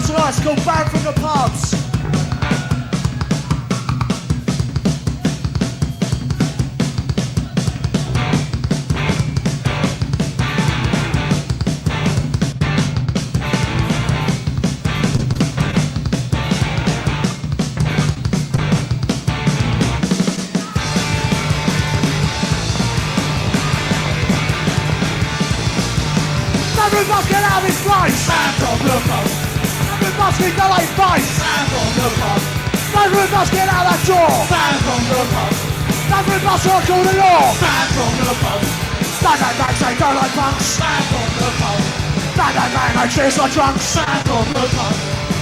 tonight. It's called Back from the Pubs. Every must get out of this place! Man from the pub! Every must get the late face! Man from the pub! Every must get out that door! Man from the pub! Every must walk all the law! Man from the pub! Bang bang bang, say go like punks! Man from the pub! Bang bang bang, they cheers like drunks! Man from the pub!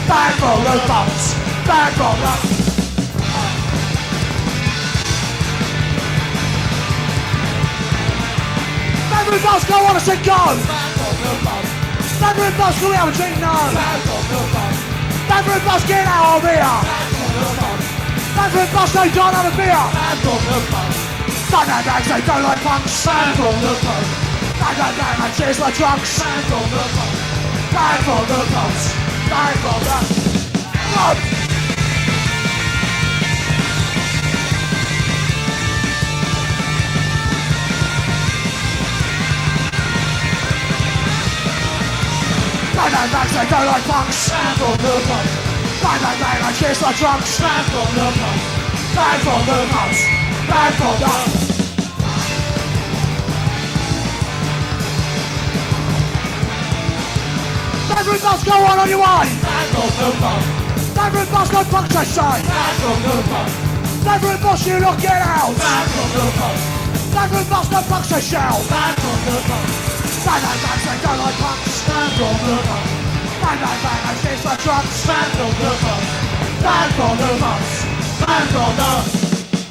Bang from the pubs! Bang from the... Every must go on and say go! Every bus go out and drink no. Every bus get out of here. Every bus they don't have a beer. Bang bang bang, they go like punks. Bang bang bang, they cheers like drunks. Bang from the pubs. Bang from the pubs. Bang bang bang, they go like punks. Bang from the pubs. Bang bang bang, they cheers like drunks. Bang from the pubs. Bang from the pubs. Bang from the... Every bus go on your way. Bang from the pubs. Every bus no punks they say. Bang from the pubs. Every bus you not get out. Bang from the pubs. Every bus no punks they shout. Bang from the pubs. Bang bang bang, they go like punks. Bang from the pubs. Bang bang bang, they cheers like drunks. Bang from the pubs. Bang from the pubs. Bang from the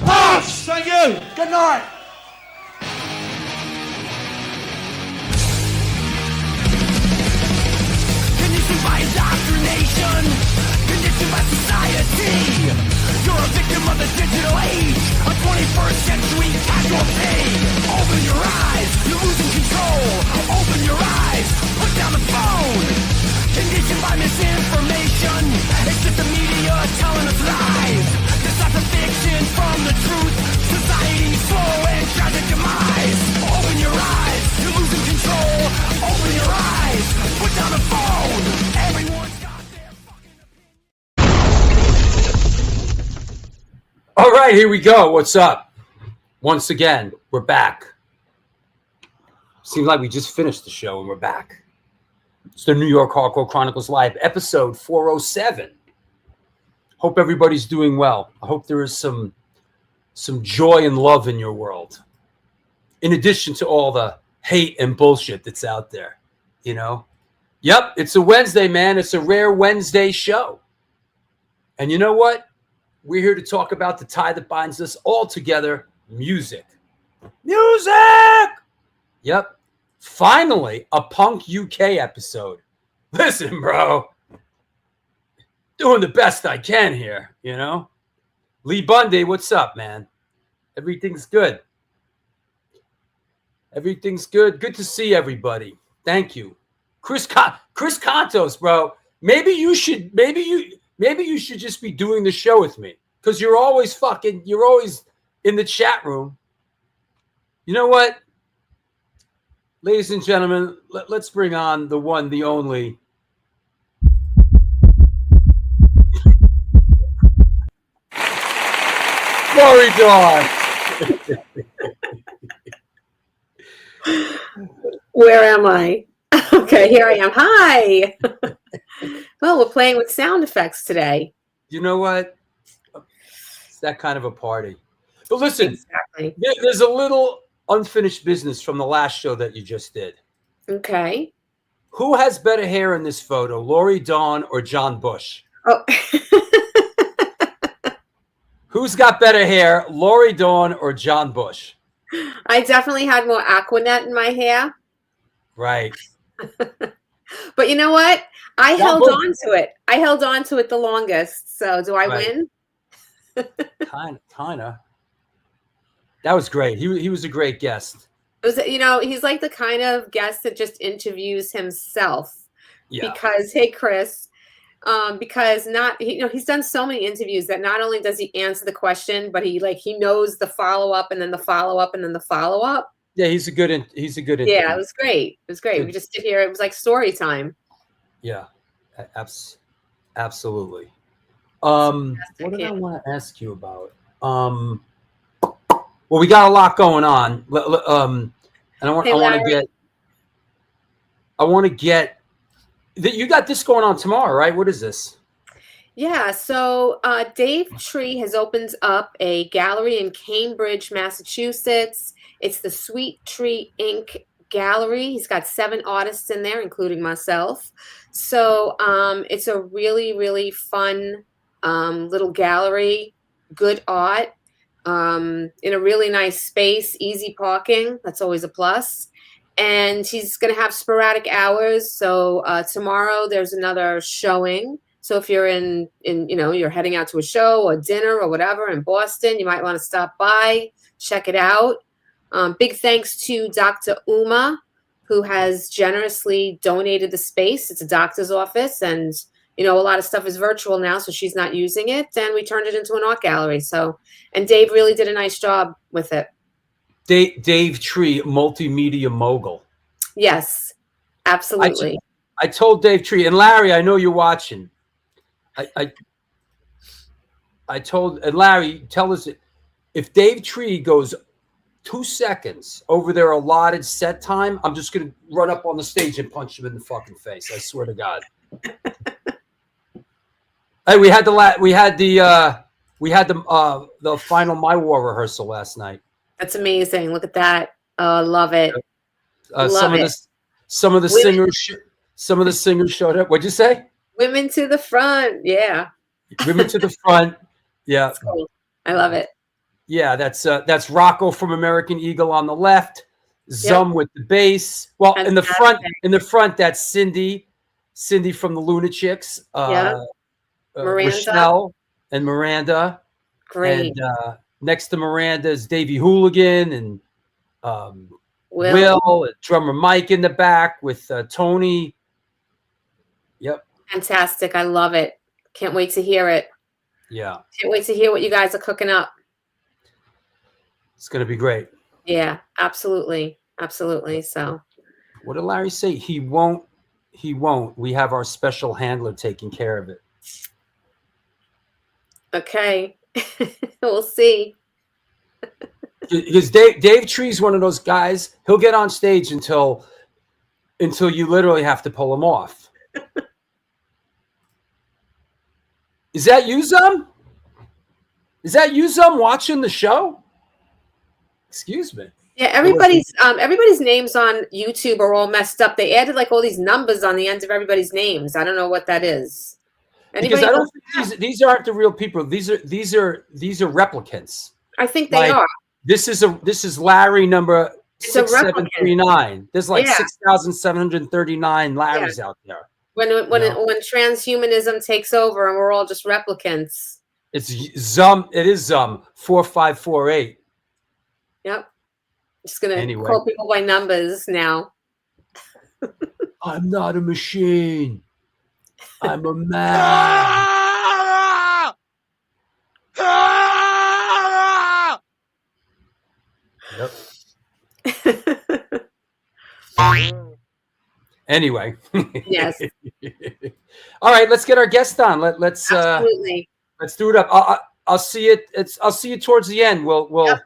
pubs. Thank you. Good night. Conditioned by indoctrination, conditioned by society. You're a victim of the digital age, a 21st century casualty. Open your eyes, you're losing control. Open your eyes, put down the phone. Conditioned by misinformation, it's just the media telling us lies. Decipher fiction from the truth, society's slow and tragic demise. Open your eyes, you're losing control. Open your eyes, put down the phone. Everyone's got their fucking opinion. All right, here we go. What's up? Once again, we're back. Seems like we just finished the show and we're back. It's the New York Hardcore Chronicles Live, episode 407. Hope everybody's doing well. I hope there is some joy and love in your world. In addition to all the hate and bullshit that's out there, you know? Yep, it's a Wednesday, man. It's a rare Wednesday show. And you know what? We're here to talk about the tie that binds us all together, music. Music! Yep. Finally, a Punk UK episode. Listen, bro. Doing the best I can here, you know? Lee Bundy, what's up, man? Everything's good. Everything's good. Good to see everybody. Thank you. Chris Contos, bro. Maybe you should just be doing the show with me. Because you're always in the chat room. You know what? Ladies and gentlemen, let's bring on the one, the only. Glory Dawn. Where am I? Okay, here I am. Hi. Well, we're playing with sound effects today. You know what? It's that kind of a party. But listen, Exactly. there's a little unfinished business from the last show that you just did. Okay. Who has better hair in this photo, Lori Dawn or John Bush? Oh. Who's got better hair, Lori Dawn or John Bush? I definitely had more Aquanet in my hair. Right. But you know what? I John held Bush. on to it. I held on to it the longest. So do I Right. win? Kinda. That was great. He was a great guest. It was, he's like the kind of guest that just interviews himself. Yeah. Because, hey, Chris, because he's done so many interviews that not only does he answer the question, but he knows the follow up and then the follow up and then the follow up. Yeah, he's a good Yeah, it was great. It was great. Good. We just sit here. It was like story time. Yeah, absolutely. What did I want to ask you about? Well, we got a lot going on. And I want to get that you got this going on tomorrow, right? What is this? Yeah, so Dave Tree has opened up a gallery in Cambridge, Massachusetts. It's the Sweet Tree Ink Gallery. He's got 7 artists in there, including myself. So it's a really, really fun little gallery, good art, in a really nice space, easy parking. That's always a plus. And he's going to have sporadic hours. So tomorrow there's another showing. So if you're you're heading out to a show or dinner or whatever in Boston, you might want to stop by, check it out. Big thanks to Dr. Uma, who has generously donated the space. It's a doctor's office, and a lot of stuff is virtual now, so she's not using it. And we turned it into an art gallery. And Dave really did a nice job with it. Dave Tree, multimedia mogul. Yes, absolutely. I told Dave Tree, and Larry, I know you're watching. I told, and Larry, tell us if Dave Tree goes 2 seconds over their allotted set time, I'm just going to run up on the stage and punch him in the fucking face. I swear to God. Hey, we had the final My War rehearsal last night. That's amazing. Look at that. Love it. Some of the singers showed up. What'd you say? Women to the front. Yeah. Women to the front. Yeah. That's cool. I love it. Yeah, that's Rocco from American Eagle on the left, Zum with the bass. Well, in the front, that's Cindy from the Lunatics. Rochelle and Miranda. Great. And next to Miranda is Davey Hooligan and Will and drummer Mike in the back with Tony. Yep. Fantastic. I love it. Can't wait to hear it. Yeah. Can't wait to hear what you guys are cooking up. It's going to be great. Yeah, absolutely. Absolutely. So what did Larry say? He won't. We have our special handler taking care of it. Okay. We'll see. Because Dave Tree's one of those guys, he'll get on stage until you literally have to pull him off. Is that you, Zum? Is that you, Zum, watching the show? Excuse me. Yeah, everybody's names on YouTube are all messed up. They added all these numbers on the end of everybody's names. I don't know what that is. Because I don't think these aren't the real people. These are replicants. I think they are. This is Larry number 6739. There's 6,739 Larrys out there. When transhumanism takes over and we're all just replicants. It's Zum. It is Zum 4548. Yep. Just gonna call people by numbers now. I'm not a machine. I'm a man. Yep. Anyway. Yes. All right, let's get our guest on. Let's do it up. I'll see it. I'll see you towards the end. We'll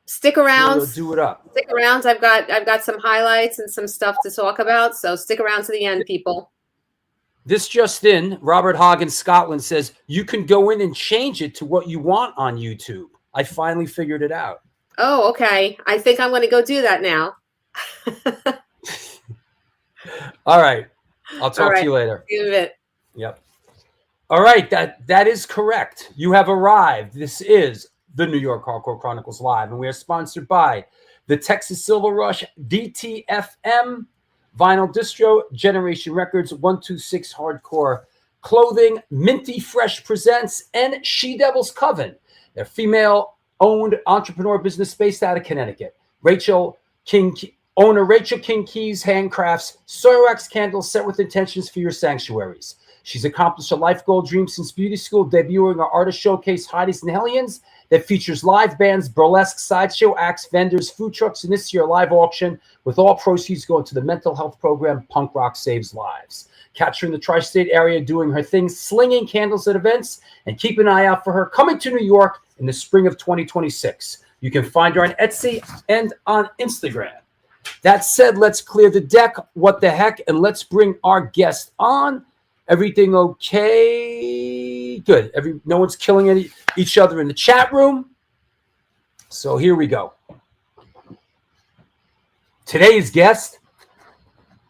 stick around. We'll do it up. Stick around. I've got some highlights and some stuff to talk about. So stick around to the end, people. This just in, Robert Hogg in Scotland says you can go in and change it to what you want on YouTube. I finally figured it out. Oh, okay. I think I'm going to go do that now. All right. I'll talk to you later. See you in a bit. Yep. All right. That is correct. You have arrived. This is the New York Hardcore Chronicles Live, and we are sponsored by the Texas Silver Rush, DTFM, Vinyl Distro, Generation Records, 126 Hardcore Clothing, Minty Fresh Presents, and She Devil's Coven. They're female-owned entrepreneur business based out of Connecticut. Owner Rachel King Keys handcrafts soil wax candles set with intentions for your sanctuaries. She's accomplished a life goal dream since beauty school, debuting her artist showcase, Heidi's and Hellions, that features live bands, burlesque, sideshow acts, vendors, food trucks, and this year a live auction, with all proceeds going to the mental health program Punk Rock Saves Lives. Capturing the tri-state area, doing her thing, slinging candles at events, and keep an eye out for her coming to New York in the spring of 2026. You can find her on Etsy and on Instagram. That said, let's clear the deck. What the heck? And let's bring our guest on. Everything okay? Good. No one's killing each other in the chat room. So here we go. Today's guest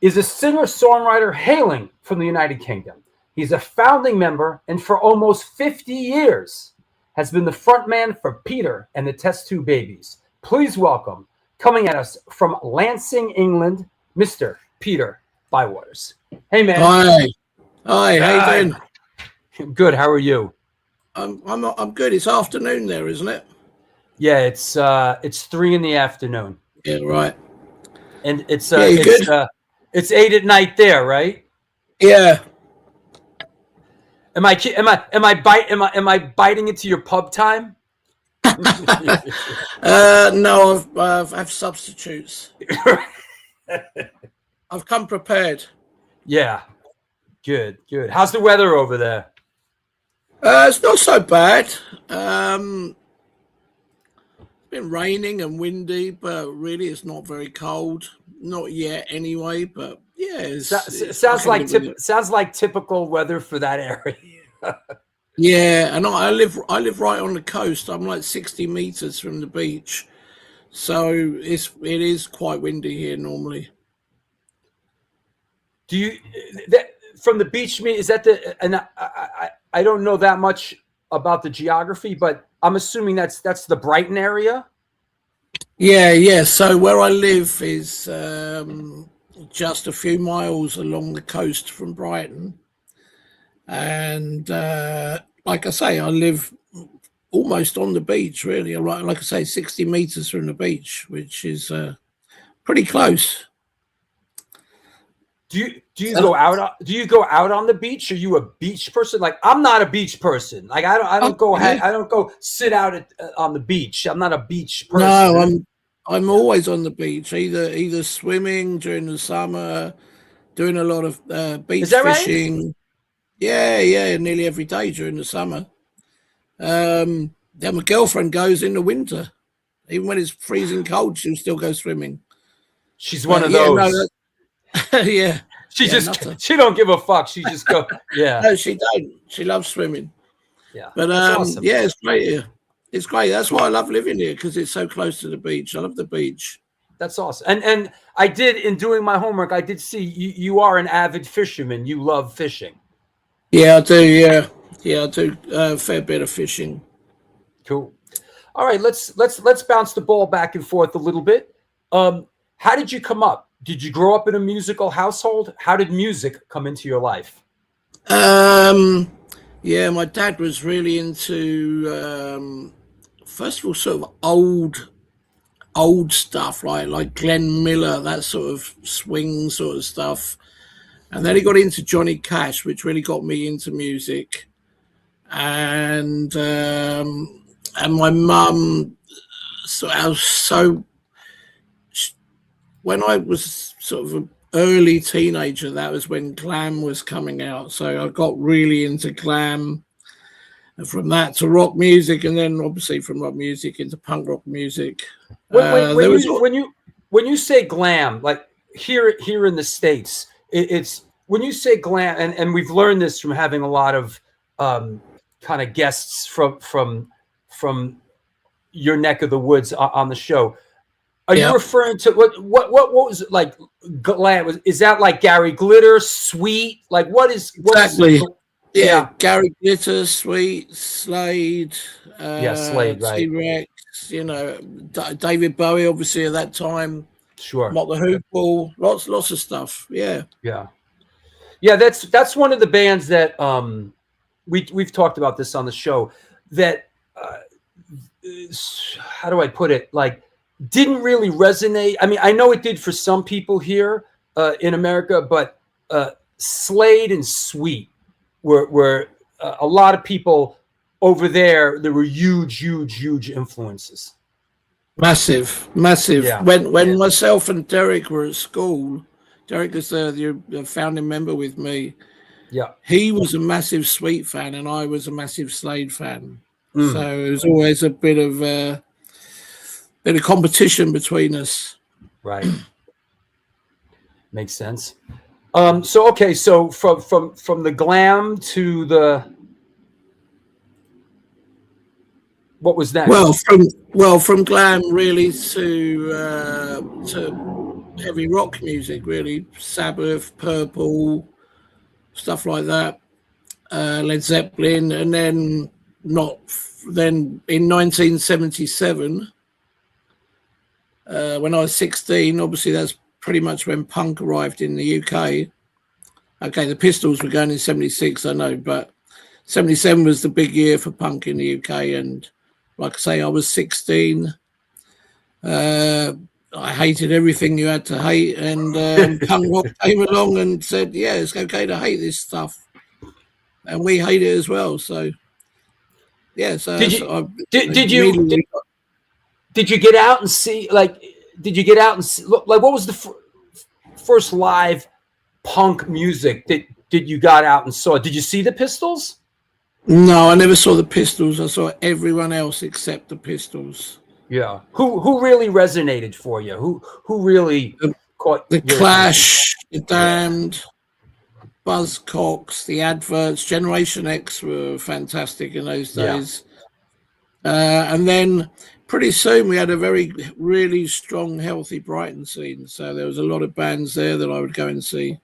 is a singer-songwriter hailing from the United Kingdom. He's a founding member and for almost 50 years has been the frontman for Peter and the Test Tube Babies. Please welcome, coming at us from Lancing, England, Mr. Peter Bywaters. Hey, man. Hi. Hi, how you doing? Good. How are you? I'm good. It's afternoon there, isn't it? Yeah, it's 3 in the afternoon. Yeah, right. And it's 8 at night there, right? Yeah. Am I biting into your pub time? No, I've substitutes. I've come prepared. Yeah. Good. How's the weather over there? It's not so bad. It's been raining and windy, but really it's not very cold. Not yet, anyway. But yeah, sounds like typical weather for that area. Yeah, and I live right on the coast. I'm like 60 meters from the beach, so it is quite windy here normally. Do you from the beach? Is that and I don't know that much about the geography, but I'm assuming that's the Brighton area. Yeah. So where I live is just a few miles along the coast from Brighton, and like I say, I live almost on the beach. Really, like I say, 60 meters from the beach, which is pretty close. Do you go out? Do you go out on the beach? Are you a beach person? Like, I'm not a beach person. Like, I don't go sit out on the beach. I'm not a beach person. No, I'm always on the beach. Either swimming during the summer, doing a lot of beach fishing. Right? Yeah, nearly every day during the summer. Then my girlfriend goes in the winter, even when it's freezing cold. She'll still go swimming. She's one of those. No, yeah. She don't give a fuck. She just go. Yeah. No, she don't. She loves swimming. Yeah. But awesome. Yeah, it's great here. It's great. That's why I love living here, because it's so close to the beach. I love the beach. That's awesome. And I did, in doing my homework, I did see you are an avid fisherman. You love fishing. Yeah, I do. Yeah, I do a fair bit of fishing. Cool. All right, let's bounce the ball back and forth a little bit. How did you come up? Did you grow up in a musical household? How did music come into your life? Yeah, my dad was really into first of all sort of old stuff, like Glenn Miller, that sort of swing sort of stuff. And then he got into Johnny Cash, which really got me into music. And my mum, when I was sort of an early teenager, that was when glam was coming out. So I got really into glam, and from that to rock music, and then obviously from rock music into punk rock music. When you say glam, like here in the States, it's when you say glam, and we've learned this from having a lot of kind of guests from your neck of the woods on the show. Are you referring to what was it like glam? Is that like Gary Glitter, Sweet? Like what exactly? Yeah, Gary Glitter, Sweet, Slade. Slade, right? T-Rex, David Bowie, obviously at that time. Sure. Mock the Hoople, lots of stuff. Yeah. That's one of the bands that we've talked about this on the show. That how do I put it? Like, didn't really resonate. I mean, I know it did for some people here in America, but Slade and Sweet were a lot of people over there. There were huge influences. Massive. Yeah. When myself and Derek were at school, Derek is the founding member with me. Yeah. He was a massive Sweet fan, and I was a massive Slade fan. So it was always a bit of competition between us. Right. Makes sense. So okay, so from the glam to the, what was that? From glam really to heavy rock music, really. Sabbath, Purple, stuff like that. Led Zeppelin, and then in 1977, when I was 16, obviously that's pretty much when punk arrived in the UK. Okay, the Pistols were going in 76, I know, but 77 was the big year for punk in the UK. And like I say, I was 16. I hated everything you had to hate, and punk rock came along and said, yeah, it's okay to hate this stuff. And we hate it as well. So, yeah. So did you get out and see, like, what was the first live punk music that you got out and saw? Did you see the Pistols? No, I never saw the Pistols. I saw everyone else except the Pistols. Yeah. Who really resonated for you? Who really caught the Clash, the Damned, Buzzcocks, the Adverts, Generation X were fantastic in those days. Yeah. And then pretty soon we had a really strong, healthy Brighton scene. So there was a lot of bands there that I would go and see.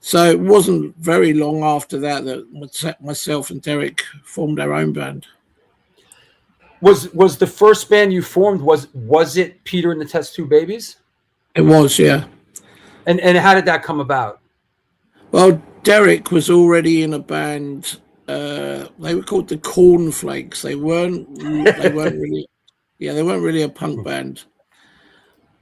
So it wasn't very long after that myself and Derek formed our own band. Was the first band you formed, was it Peter and the Test Tube Babies? It was, yeah. And how did that come about? Well, Derek was already in a band. They were called the Cornflakes. They weren't really, they weren't really a punk band.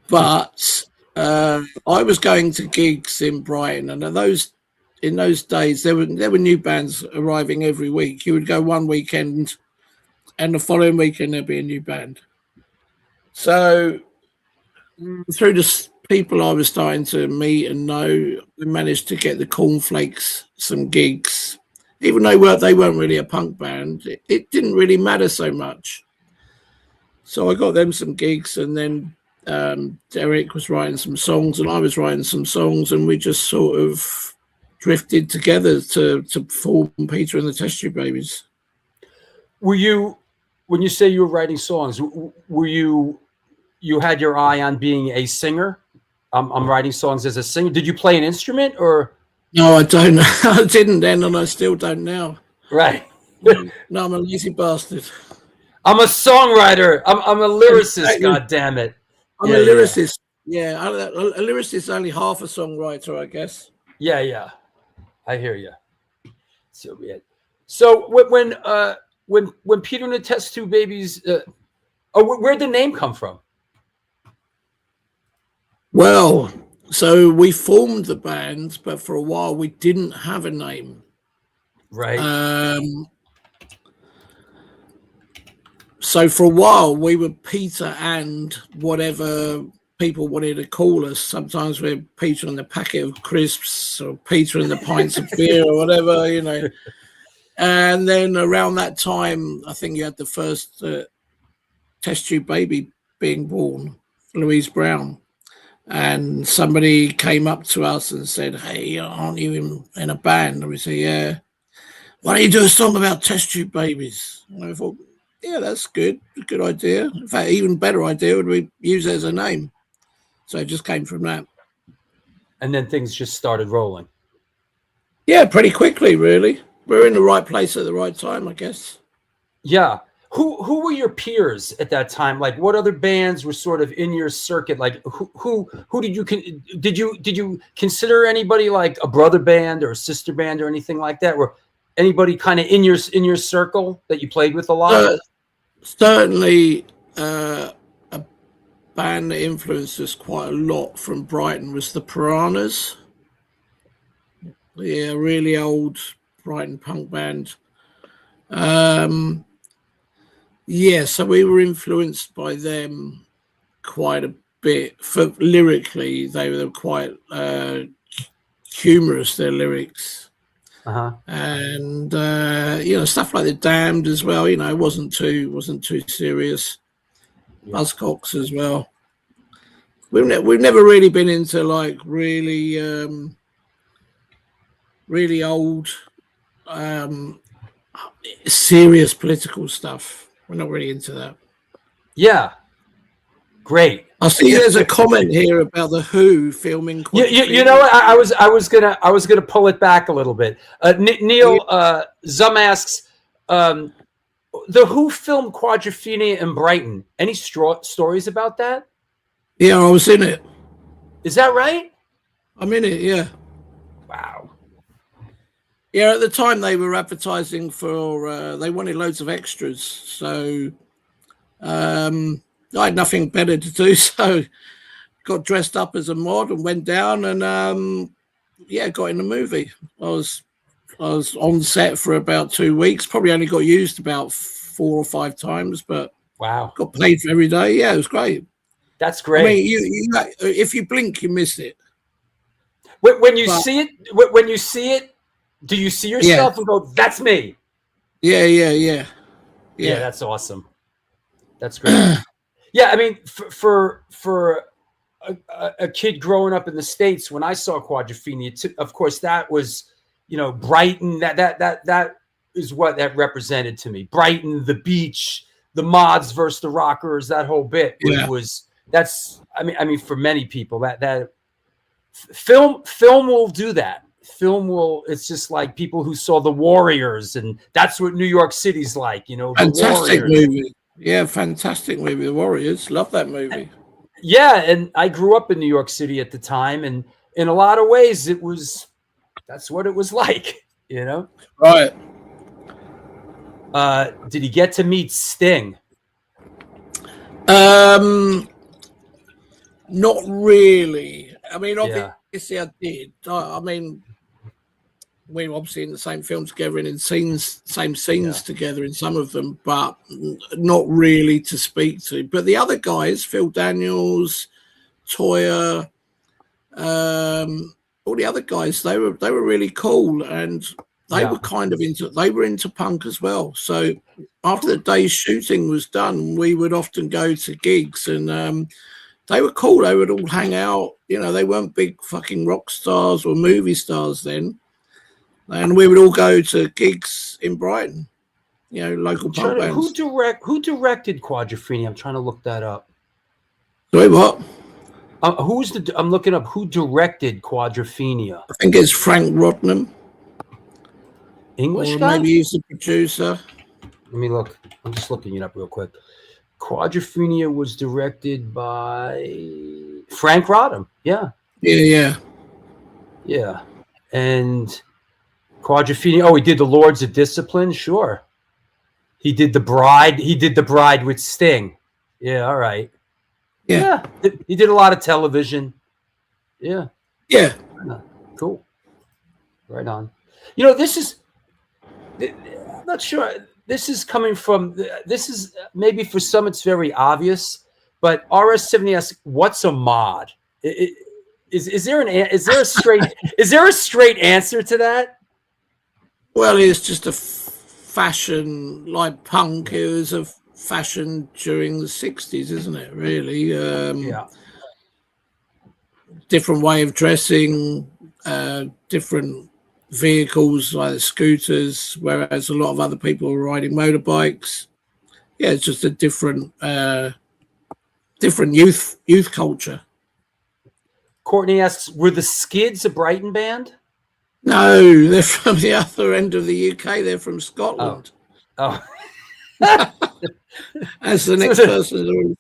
But I was going to gigs in Brighton, and in those days there were new bands arriving every week. You would go one weekend, and the following weekend there'd be a new band. So through the people I was starting to meet and know, we managed to get the Cornflakes some gigs. Even though they weren't really a punk band, it didn't really matter so much. So I got them some gigs, and then Derek was writing some songs and I was writing some songs, and we just sort of drifted together to form Peter and the Test Tube Babies. Were you, when you say you were writing songs, were you had your eye on being a singer? I'm writing songs as a singer. Did you play an instrument or? No, I don't. I didn't then, and I still don't now. Right. No, I'm a lazy bastard. I'm a songwriter. I'm a lyricist. Exactly. God damn it. I'm a lyricist. Yeah, a lyricist is only half a songwriter, I guess. Yeah. I hear you. So weird. So when Peter and the Test Tube Babies, where'd the name come from? Well, so we formed the band, but for a while we didn't have a name. Right. So for a while we were Peter and whatever people wanted to call us. Sometimes we're Peter and the packet of crisps, or Peter and the pints of beer, or whatever, you know. And then around that time, I think you had the first test tube baby being born, Louise Brown. And somebody came up to us and said, "Hey, aren't you in a band?" And we said, "Yeah." "Why don't you do a song about test tube babies?" And I thought, yeah, that's good. A good idea. In fact, even better idea would we use it as a name. So it just came from that. And then things just started rolling. Yeah, pretty quickly, really. We're in the right place at the right time, I guess. Yeah. Who were your peers at that time? Like, what other bands were sort of in your circuit? Like, who did you consider anybody like a brother band or a sister band or anything like that? Or anybody kind of in your circle that you played with a lot? Certainly, a band that influenced us quite a lot from Brighton was the Piranhas. Yeah, really old Brighton punk band. Yeah, so we were influenced by them quite a bit. For lyrically, they were quite humorous, their lyrics. And you know, stuff like The Damned as well, you know, it wasn't too serious. Buzzcocks as well. We've never really been into like really old serious political stuff. We're not really into that. Yeah. Great. I see there's a comment here about the Who filming. You know, I was gonna pull it back a little bit. Neil Zum asks, the Who filmed Quadrophenia in Brighton. Any stories about that? Yeah, I was in it. Is that right? I'm in it. Yeah. Wow. Yeah, at the time they were advertising for. They wanted loads of extras, so. I had nothing better to do, so got dressed up as a mod and went down and yeah, got in the movie. I was on set for about 2 weeks. Probably only got used about 4 or 5 times, but wow, got paid for every day. Yeah, it was great. That's great. I mean, you if you blink, you miss it. When you see it, do you see yourself and go, "That's me"? Yeah. That's awesome. That's great. Yeah, I mean, for a kid growing up in the States, when I saw Quadrophenia, of course, that was, you know, Brighton. That is what that represented to me. Brighton, the beach, the mods versus the rockers, that whole bit that's. I mean, for many people, that film will do that. Film will. It's just like people who saw the Warriors, and that's what New York City's like. You know, the fantastic Warriors. movie. Yeah, fantastic movie. The Warriors. Love that movie. Yeah, and I grew up in New York City at the time, and in a lot of ways, that's what it was like, you know? Right. Did he get to meet Sting? Not really. I mean, obviously I did. I mean, we were obviously in the same film together and in same scenes together in some of them, but not really to speak to. But the other guys, Phil Daniels, Toya, all the other guys, they were really cool, and they were kind of into punk as well. So after the day's shooting was done, we would often go to gigs, and they were cool. They would all hang out. You know, they weren't big fucking rock stars or movie stars then. And we would all go to gigs in Brighton, you know, local punk bands. Who directed Quadrophenia? I'm trying to look that up. Sorry, what? I'm looking up who directed Quadrophenia. I think it's Frank Rodnam. English or guy? Maybe he's the producer. Let me look. I'm just looking it up real quick. Quadrophenia was directed by Frank Rodham. Yeah. And Quadrophenia. Oh, he did the Lords of Discipline. Sure. He did the Bride. He did the Bride with Sting. Yeah. All right. Yeah. He did a lot of television. Yeah. Cool. Right on. You know, this is. I'm not sure. This is coming from. This is maybe for some it's very obvious, but RS70 asks, "What's a mod?" Is there a straight answer to that? Well, it's just a fashion like punk. It was a fashion during the 60s, isn't it? Really, different way of dressing, different vehicles like scooters, whereas a lot of other people were riding motorbikes. Yeah, it's just a different youth culture. Courtney asks, "Were the Skids a Brighton band?" No, they're from the other end of the UK. They're from Scotland. Oh. As the next person.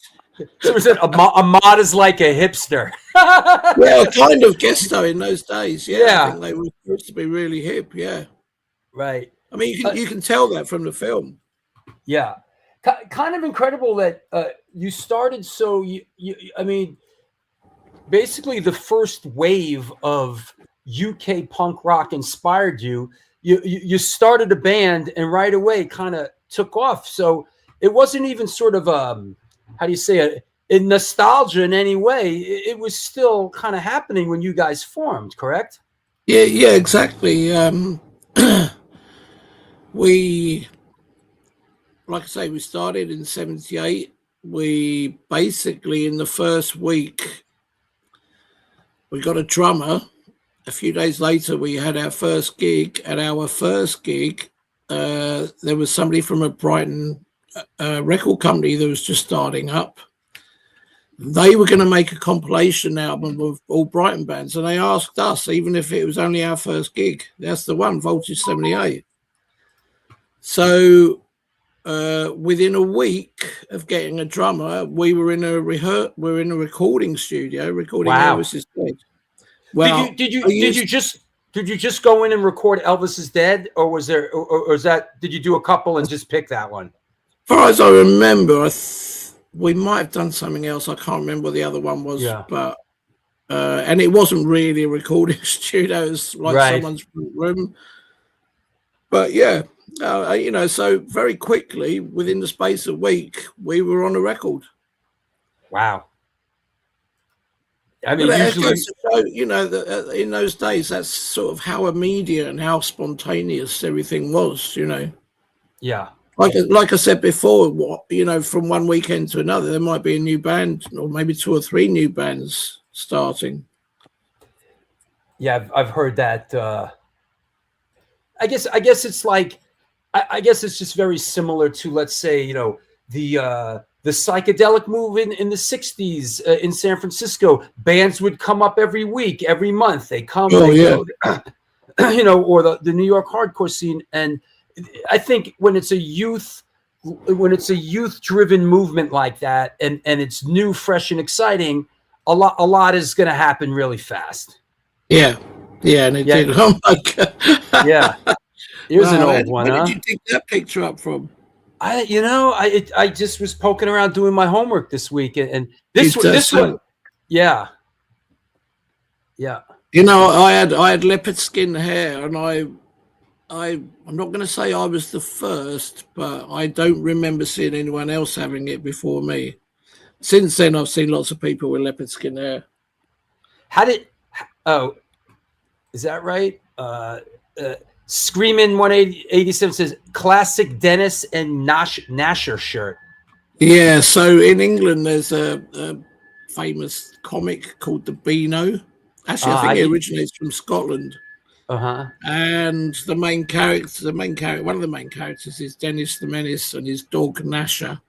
So was it a mod is like a hipster? Yeah, kind of guess so in those days. Yeah. I think they were supposed to be really hip. Yeah. Right. I mean, you can tell that from the film. Yeah. Kind of incredible that you started so I mean, basically the first wave of UK punk rock inspired you. you started a band and right away kind of took off. So it wasn't even sort of how do you say it, in nostalgia in any way. It was still kind of happening when you guys formed, correct? Yeah, exactly. We, like I say, we started in '78. We basically, in the first week, we got a drummer. A few days later, we had our first gig. At our first gig, there was somebody from a Brighton record company that was just starting up. They were going to make a compilation album of all Brighton bands, and they asked us, even if it was only our first gig. That's the one, Voltage 78. So within a week of getting a drummer, we were in a recording studio recording Elvis's Dead. Well, did you just go in and record Elvis is Dead, or was there, or is that, did you do a couple and just pick that one? As far as I remember, we might have done something else. I can't remember what the other one was, but and it wasn't really a recording studio. It was like someone's room. But yeah, so very quickly, within the space of a week, we were on a record. Wow. I mean, usually, in those days, that's sort of how immediate and how spontaneous everything was. Yeah. Like I said before, from one weekend to another, there might be a new band, or maybe 2 or 3 new bands starting. Yeah, I've heard that. I guess it's like, I guess it's just very similar to, let's say, the psychedelic movement in the 60s in San Francisco. Bands would come up every week, every month. They come, or the New York hardcore scene. And I think when it's a youth driven movement like that, and it's new, fresh, and exciting, a lot is going to happen really fast. Yeah, and it did. Oh my God. Yeah, here's an old one. Where did you dig that picture up from? I just was poking around doing my homework this week, and this one, yeah. I had leopard skin hair, and I'm not going to say I was the first, but I don't remember seeing anyone else having it before me. Since then, I've seen lots of people with leopard skin hair. Is that right? Screamin' 187 says classic Dennis and Nasher shirt. Yeah, so in England there's a famous comic called the Beano. Actually, I think it originates from Scotland. And one of the main characters is Dennis the Menace and his dog Nasher.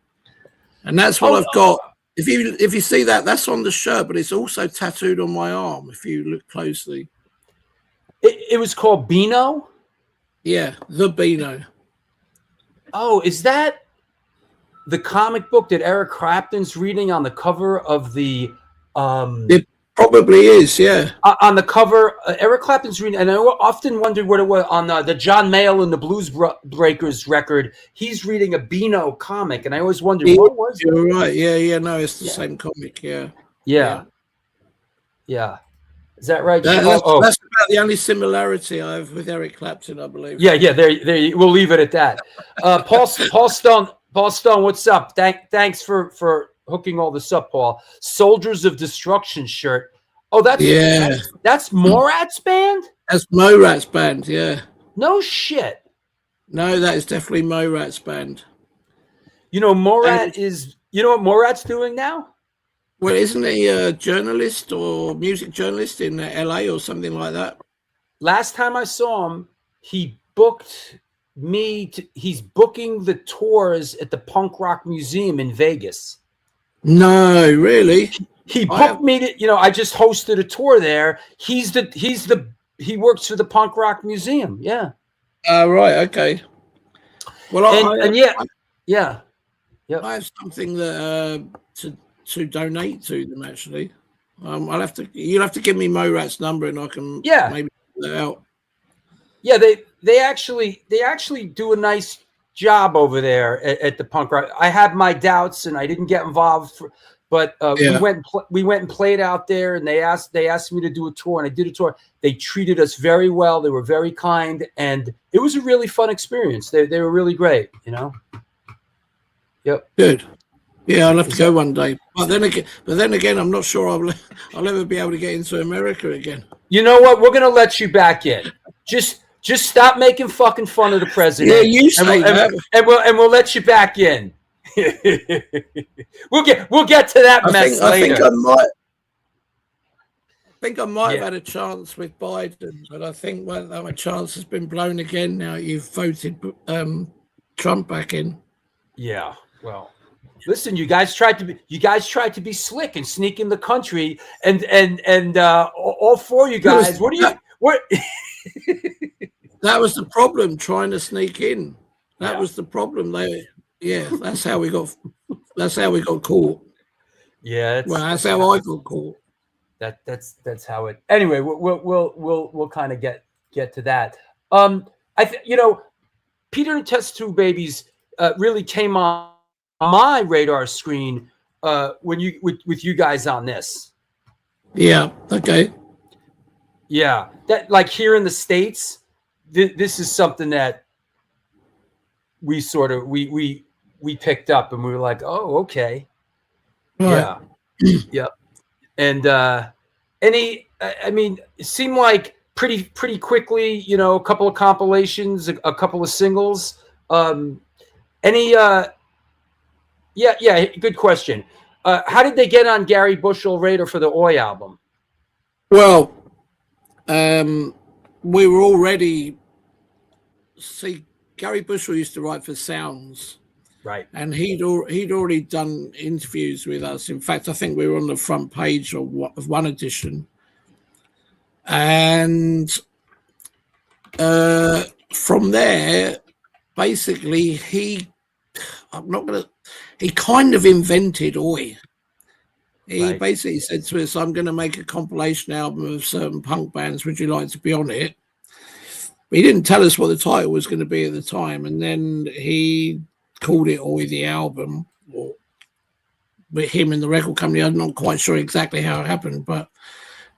And that's what I've got. If you see that, that's on the shirt, but it's also tattooed on my arm if you look closely. It was called Beano? Yeah, the Beano. Oh, is that the comic book that Eric Clapton's reading on the cover of the It probably is, yeah. On the cover, Eric Clapton's reading, and I often wondered what it was on the John Mayall and the Blues Breakers record. He's reading a Beano comic, and I always wondered what was it. You're right, yeah. No, it's the same comic, yeah. Is that right? That's about the only similarity I have with Eric Clapton, I believe. Yeah. There. We'll leave it at that. Paul Stone, what's up? Thanks for hooking all this up, Paul. Soldiers of Destruction shirt. Oh, that's Morat's band. That's Morat's band. Yeah. No shit. No, that is definitely Morat's band. Morat is. You know what Morat's doing now? Well, isn't he a journalist or music journalist in LA or something like that? Last time I saw him, he booked me. He's booking the tours at the Punk Rock Museum in Vegas. No, really? He booked me to. I just hosted a tour there. He works for the Punk Rock Museum. Yeah. Right. Okay. Well, yeah. I have something that to donate to them, actually. You'll have to give me Morat's number and I can maybe put that out. Yeah, they actually do a nice job over there at the punk rock. I had my doubts and I didn't get involved, but we went and played out there, and they asked me to do a tour, and I did a tour. They treated us very well. They were very kind, and it was a really fun experience. They were really great, you know. Yep. Good. Yeah, I'll have to go one day. But then again, I'm not sure I'll ever be able to get into America again. You know what? We're gonna let you back in. Just stop making fucking fun of the president. Yeah, you say that. And we'll let you back in. we'll get to that mess later. I think I might have had a chance with Biden, but I think my chance has been blown again now you've voted Trump back in. Yeah, well, listen, you guys tried to be slick and sneak in the country, and all four of you guys. What? That was the problem, trying to sneak in. That was the problem. That's how we got caught. Yeah, that's how I got caught. That's how it. Anyway, we'll kind of get to that. Peter and Test Tube Babies really came on my radar screen when with you guys on this. Yeah. Okay. Yeah, that like here in the States, this is something that we sort of we picked up, and we were like, oh, okay. Right. Yeah. Yep. And it seemed like pretty quickly, you know, a couple of compilations, a couple of singles. Good question. How did they get on Gary Bushell radar for the Oi album? Well, we were already. See, Gary Bushell used to write for Sounds. Right. And he'd already done interviews with us. In fact, I think we were on the front page of one edition. And from there, basically, he kind of invented Oi. He basically said to us, I'm going to make a compilation album of certain punk bands. Would you like to be on it? But he didn't tell us what the title was going to be at the time. And then he called it Oi the album, or with him and the record company. I'm not quite sure exactly how it happened, but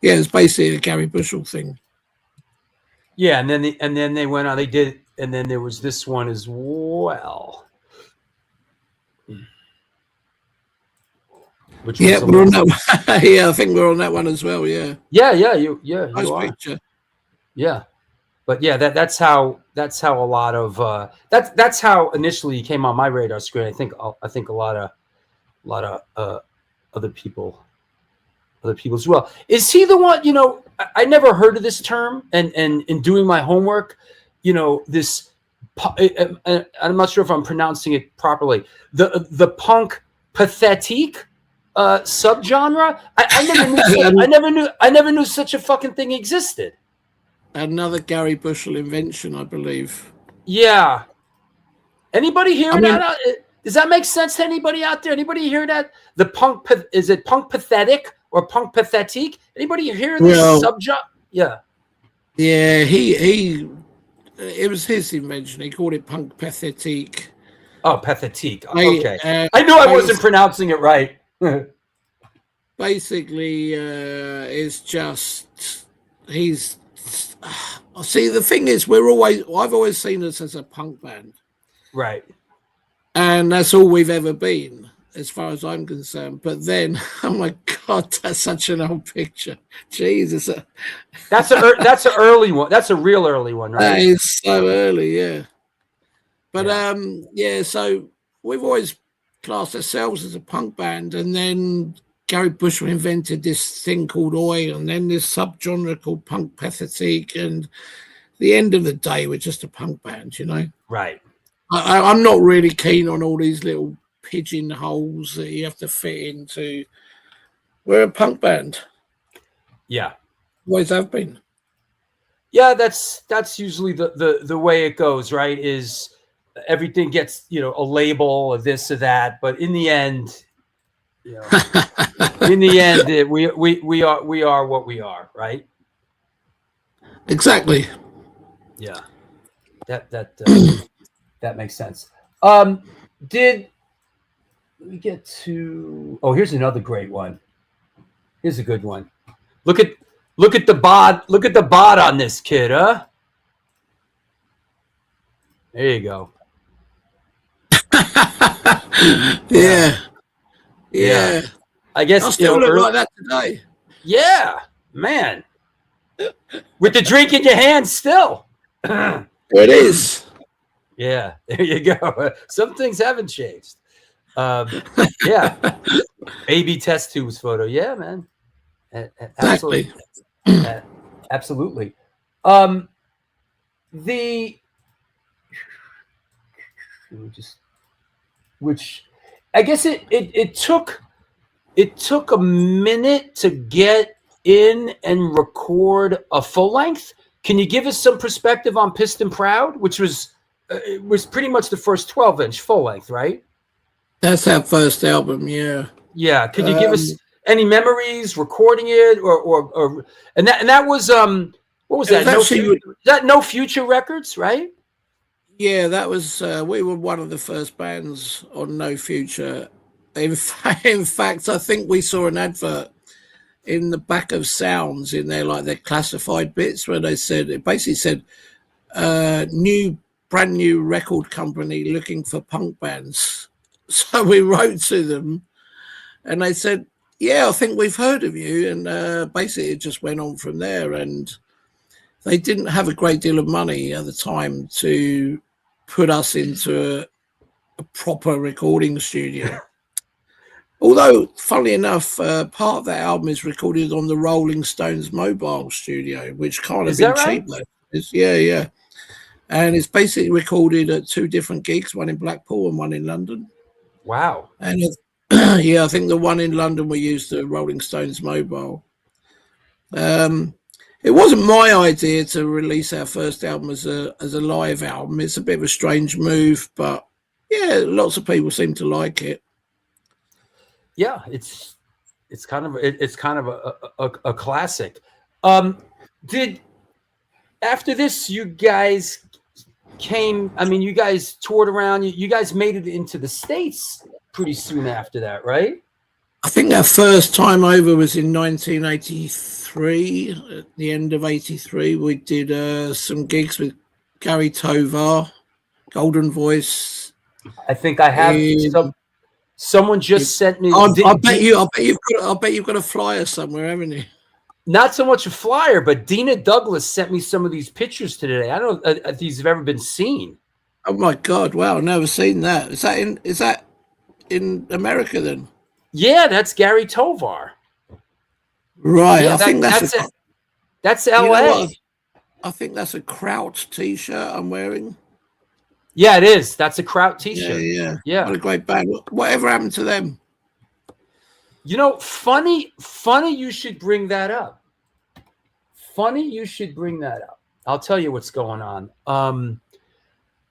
yeah, it's basically a Gary Bushell thing. Yeah, and then they went on. They did, and then there was this one as well. Which we're on that one. Yeah, I think we're on that one as well. Yeah. Nice picture. Yeah. But yeah, that's how a lot of that's how initially he came on my radar screen. I think a lot of other people as well. Is he the one? You know, I never heard of this term, and in doing my homework, you know, this. I'm not sure if I'm pronouncing it properly. The punk pathetique subgenre. I never knew such a fucking thing existed. Another Gary Bushell invention, I believe. Yeah. Anybody hear that? Does that make sense to anybody out there? Anybody hear that? The punk, is it punk pathetic or punk pathetique? Anybody hear this subgenre? Yeah. Yeah, it was his invention. He called it punk pathetique. Oh, pathetique. Okay. I knew I wasn't pronouncing it right. Basically, it's just, see, the thing is, I've always seen us as a punk band. Right. And that's all we've ever been, as far as I'm concerned. But then, oh my God, that's such an old picture. Jesus. That's an early one. That's a real early one, right? That is so early, yeah. But, so we've always classed ourselves as a punk band. And then Gary Bushell invented this thing called Oi, and then this subgenre called punk pathetique. And at the end of the day, we're just a punk band, you know? Right. I'm not really keen on all these little pigeonholes that you have to fit into. We're a punk band. Yeah. Always have been. Yeah, that's usually the way it goes, right? Is everything gets, you know, a label or this or that, but in the end, you know, we are what we are, right? Exactly. Yeah. That makes sense. Let me get to? Oh, here's another great one. Here's a good one. Look at the bod. Look at the bod on this kid, huh? There you go. Yeah. I guess I still look like that today. Yeah, man. With the drink in your hand still. There it is. Yeah, there you go. Some things haven't changed. Yeah. Baby test tubes photo. Yeah, man. Absolutely. Exactly. Absolutely. Which I guess it took a minute to get in and record a full length. Can you give us some perspective on Pissed and Proud, which was pretty much the first 12-inch full length, right? That's our first album, yeah. Yeah. Could you give us any memories recording it, or and that was what was that? No Future Records, right? Yeah, that was we were one of the first bands on No Future. In fact, I think we saw an advert in the back of Sounds in there, like their classified bits, where it basically said brand new record company looking for punk bands. So we wrote to them and they said, yeah, I think we've heard of you. And basically it just went on from there. And they didn't have a great deal of money at the time to put us into a proper recording studio. Although, funnily enough, part of that album is recorded on the Rolling Stones mobile studio, which can't have been cheap. Yeah. And it's basically recorded at 2 different gigs, one in Blackpool and one in London. Wow. And I think the one in London we used the Rolling Stones mobile. It wasn't my idea to release our first album as a live album. It's a bit of a strange move, but yeah, lots of people seem to like it. Yeah, it's kind of a classic. Did after this you guys you guys toured around, you guys made it into the States pretty soon after that, right? I think our first time over was in 1983. At the end of 83, we did some gigs with Gary Tovar, Golden Voice. I think I have someone just sent me. I bet you've got a flyer somewhere, haven't you? Not so much a flyer, but Dina Douglas sent me some of these pictures today. I don't know if these have ever been seen. Oh my God! Wow, never seen that. Is that in America then? Yeah, that's Gary Tovar. Right. Yeah, I think that's LA. You know, I think that's a Kraut t-shirt I'm wearing. Yeah, it is. That's a Kraut t-shirt. Yeah. What a great band. Whatever happened to them? You know, funny you should bring that up. I'll tell you what's going on.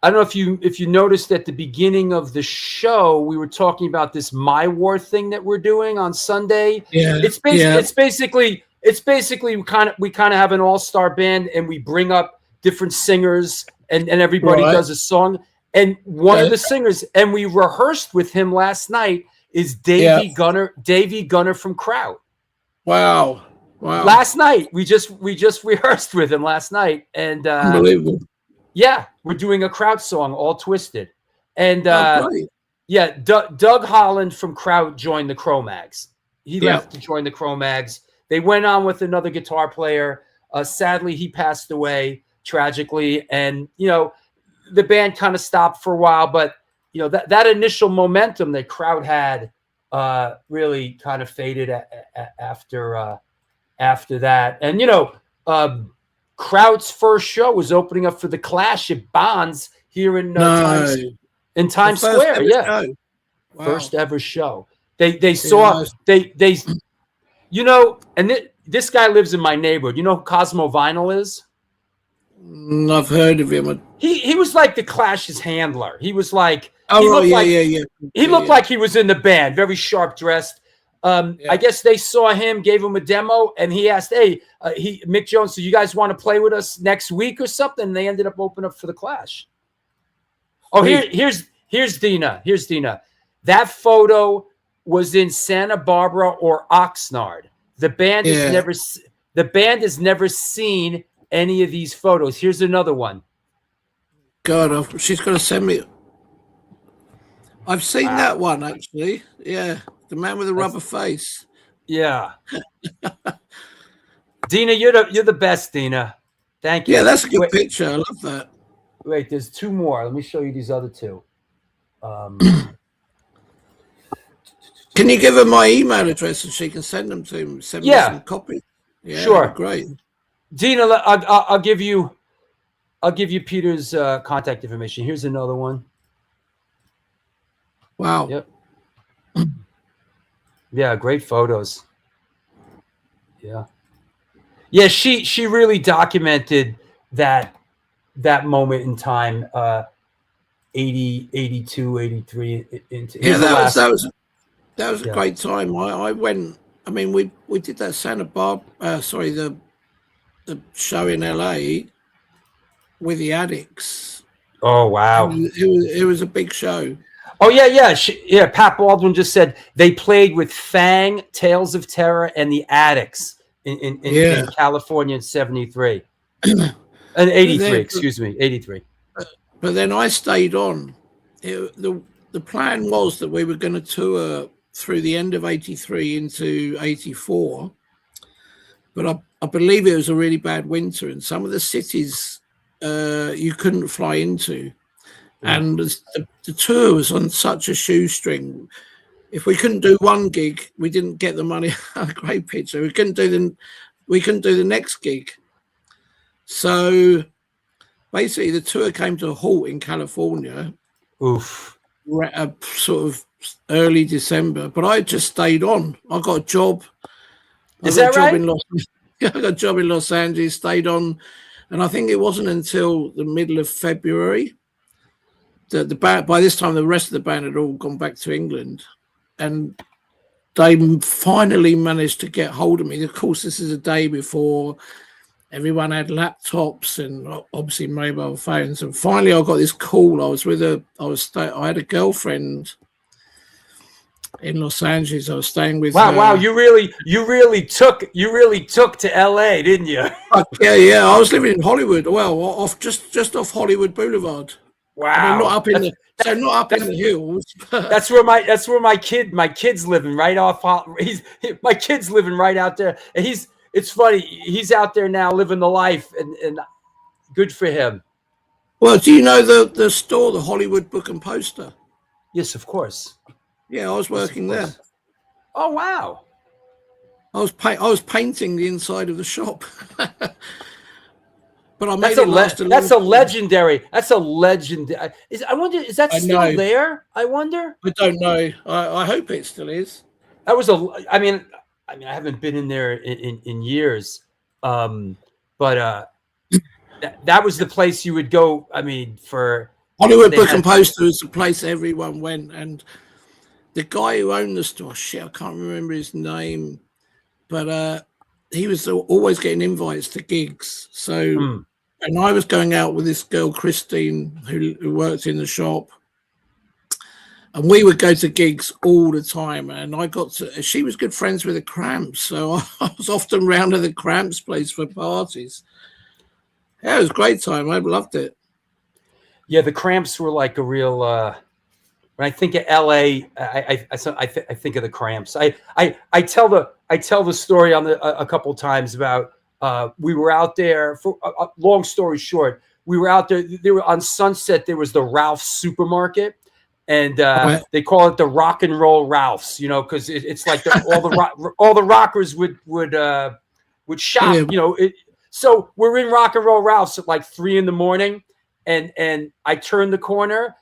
I don't know if you noticed at the beginning of the show, we were talking about this My War thing that we're doing on Sunday. Yeah. It's basically we kind of have an all-star band and we bring up different singers and everybody does a song. And one of the singers, and we rehearsed with him last night, is Davey Gunner from Kraut. Wow. Last night we just rehearsed with him last night, and unbelievable. Yeah, we're doing a Kraut song, All Twisted, and Doug Holland from Kraut joined the Cro-Mags. He left to join the Cro-Mags. They went on with another guitar player. Sadly, he passed away tragically, and the band kind of stopped for a while, but that initial momentum that Kraut had really kind of faded after that. And Kraut's first show was opening up for the Clash at Bonds here in Times Square. Yeah, wow. First ever show. They saw and this guy lives in my neighborhood. You know who Cosmo Vinyl is? I've heard of him. He was like the Clash's handler. He was like, He looked like he was in the band, very sharp dressed. I guess they saw him, gave him a demo, and he asked, Mick Jones, so you guys want to play with us next week or something? And they ended up opening up for the Clash. Oh, here's Dina. Here's Dina. That photo was in Santa Barbara or Oxnard. The band has never seen any of these photos. Here's another one. God, she's going to send me. I've seen that one actually. Yeah, the man with the rubber face. Yeah. Dina, you're the best, Dina. Thank you. Yeah, that's a good picture. I love that. Wait, there's two more. Let me show you these other two. Can you give her my email address and she can send them to me? Send me some copies. Yeah, sure. Great. Dina, I'll give you Peter's contact information. Here's another one. Wow. Yep. Yeah, great photos. Yeah. Yeah, she really documented that moment in time, 80, 82, 83. That was a great time. I went. I mean, we did that Santa Barbara. The show in LA with the Addicts. Oh wow! It was a big show. Oh yeah. Pat Baldwin just said they played with Fang, Tales of Terror, and the Addicts in California in '73 and '83. Excuse me, '83. But then I stayed on. The plan was that we were going to tour through the end of '83 into '84, but I believe it was a really bad winter, and some of the cities you couldn't fly into, and the tour was on such a shoestring. If we couldn't do one gig, we didn't get the money. Great picture. We couldn't do the next gig. So basically, the tour came to a halt in California. Oof. Sort of early December, but I just stayed on. I got a job. Is that right? I got a job in Los Angeles, stayed on, and I think it wasn't until the middle of February that the band, by this time the rest of the band had all gone back to England, and they finally managed to get hold of me. Of course, this is a day before everyone had laptops and obviously mobile phones. And finally, I got this call. I had a girlfriend in Los Angeles. I was staying with. Wow! You really took to LA, didn't you? Yeah. I was living in Hollywood. Well, just off Hollywood Boulevard. Wow! I mean, not up in the hills. That's where my kid's living right off. My kid's living right out there, and it's funny. He's out there now living the life, and good for him. Well, do you know the store, the Hollywood Book and Poster? Yes, of course. Yeah, I was working there. Oh wow! I was painting the inside of the shop. But I made that's a legendary. That's a legend. I wonder, is that still there? I wonder. I don't know. I hope it still is. That was I mean, I haven't been in there in years, but that was the place you would go. I mean, for Hollywood Book and Poster was the place everyone went, and the guy who owned the store, I can't remember his name, but he was always getting invites to gigs. So, and I was going out with this girl, Christine, who worked in the shop. And we would go to gigs all the time. And she was good friends with the Cramps. So I was often round at the Cramps place for parties. Yeah, it was a great time. I loved it. Yeah, the Cramps were like a real, when I think of LA, I think of the Cramps. I tell the story on a couple of times about, we were out there for long story short, we were out there. They were on Sunset. There was the Ralph's supermarket. And they call it the Rock and Roll Ralphs, because it's like all the rockers would shop, So we're in Rock and Roll Ralphs at like 3 a.m, and I turn the corner,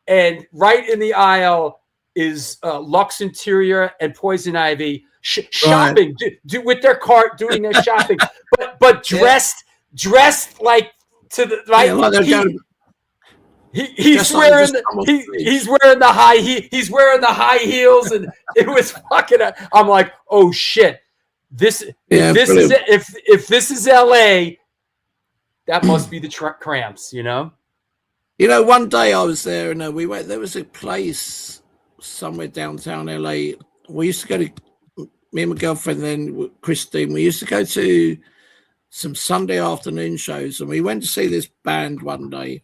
and right in the aisle is Lux Interior and Poison Ivy shopping with their cart, doing their shopping, but dressed like to the right. He's wearing the high heels, and it was fucking. I'm like, oh shit! If this is LA, that must be the Cramps, You know, one day I was there and we went. There was a place somewhere downtown LA. We used to go to, me and my girlfriend then, Christine. We used to go to some Sunday afternoon shows, and we went to see this band one day.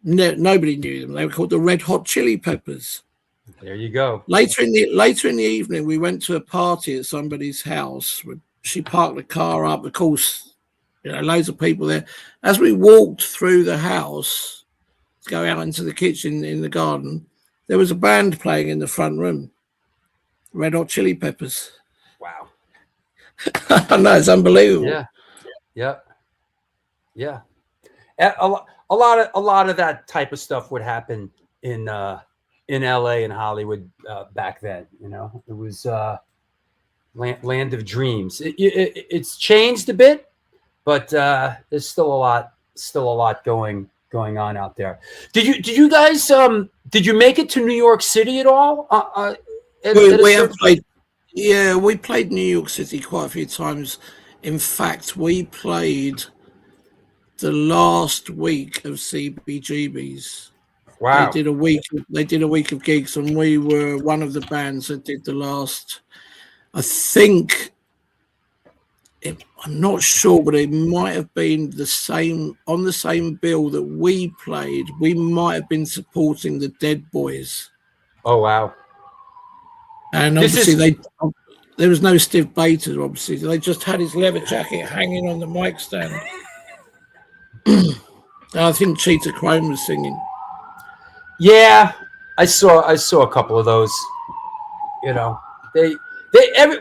Nobody knew them. They were called the Red Hot Chili Peppers. There you go. Later in the evening, we went to a party at somebody's house. She parked the car up. Of course, you know, loads of people there. As we walked through the house to go out into the kitchen in the garden, there was a band playing in the front room. Red Hot Chili Peppers. Wow. I know, it's unbelievable. Yeah. A lot of that type of stuff would happen in LA and Hollywood back then. You know, it was land of dreams. It's changed a bit, but there's still a lot going on out there. Did you guys did you make it to New York City at all? We have played. Yeah, we played New York City quite a few times. In fact, we played the last week of CBGBs. Wow. They did a week of gigs, and we were one of the bands that did the last. I think, I'm not sure, but it might have been on the same bill that we played. We might have been supporting the Dead Boys. Oh wow. And obviously there was no Steve Bater, obviously. They just had his leather jacket hanging on the mic stand. And I think Cheetah Chrome was singing. Yeah, I saw a couple of those. You know,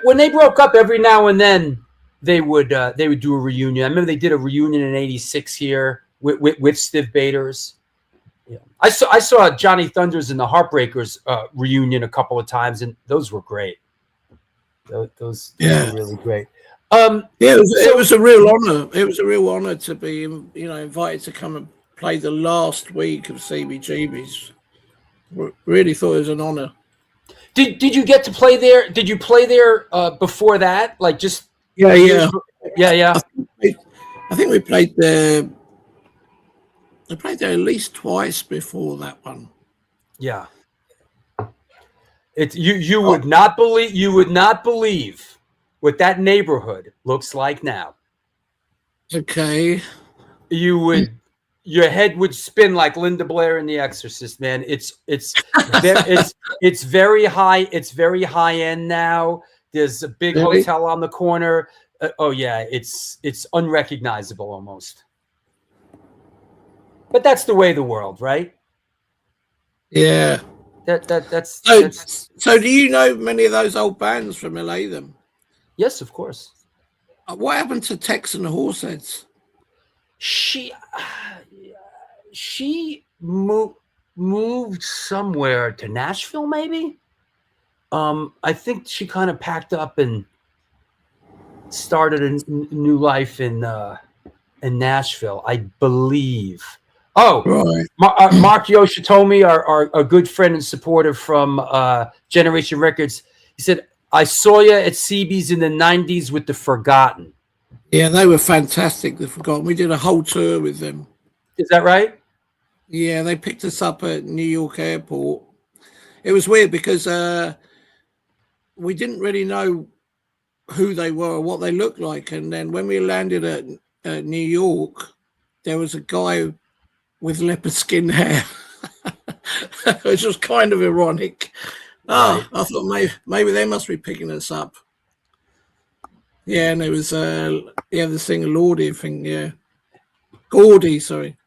when they broke up, every now and then they would do a reunion. I remember they did a reunion in '86 here with Steve Baters. Yeah, I saw Johnny Thunders and the Heartbreakers reunion a couple of times, and those were great. Those were really great. It was a real honor. It was a real honor to be, invited to come and play the last week of CBGBs. Really thought it was an honor. Did you get to play there? Did you play there before that? Like just yeah. I think we played there. I played there at least twice before that one. Yeah. You would not believe what that neighborhood looks like now. Okay. Your head would spin like Linda Blair in The Exorcist, man. It's very high. It's very high end now. There's a big hotel on the corner. It's unrecognizable almost. But that's the way of the world, right? Yeah. That's So do you know many of those old bands from LA then? Yes, of course. What happened to Tex and the Horseheads? She moved somewhere to Nashville, maybe. I think she kind of packed up and started a new life in Nashville, I believe. Oh, right. Mark Yoshitomi, our good friend and supporter from Generation Records, he said, I saw you at CB's in the 90s with The Forgotten. Yeah, they were fantastic, The Forgotten. We did a whole tour with them. Is that right? Yeah, they picked us up at New York Airport. It was weird because we didn't really know who they were or what they looked like. And then when we landed at New York, there was a guy with leopard skin hair, which was kind of ironic. Right. I thought maybe they must be picking us up. Yeah, and it was the singer Lordy, I think. Yeah, Gordy. Sorry.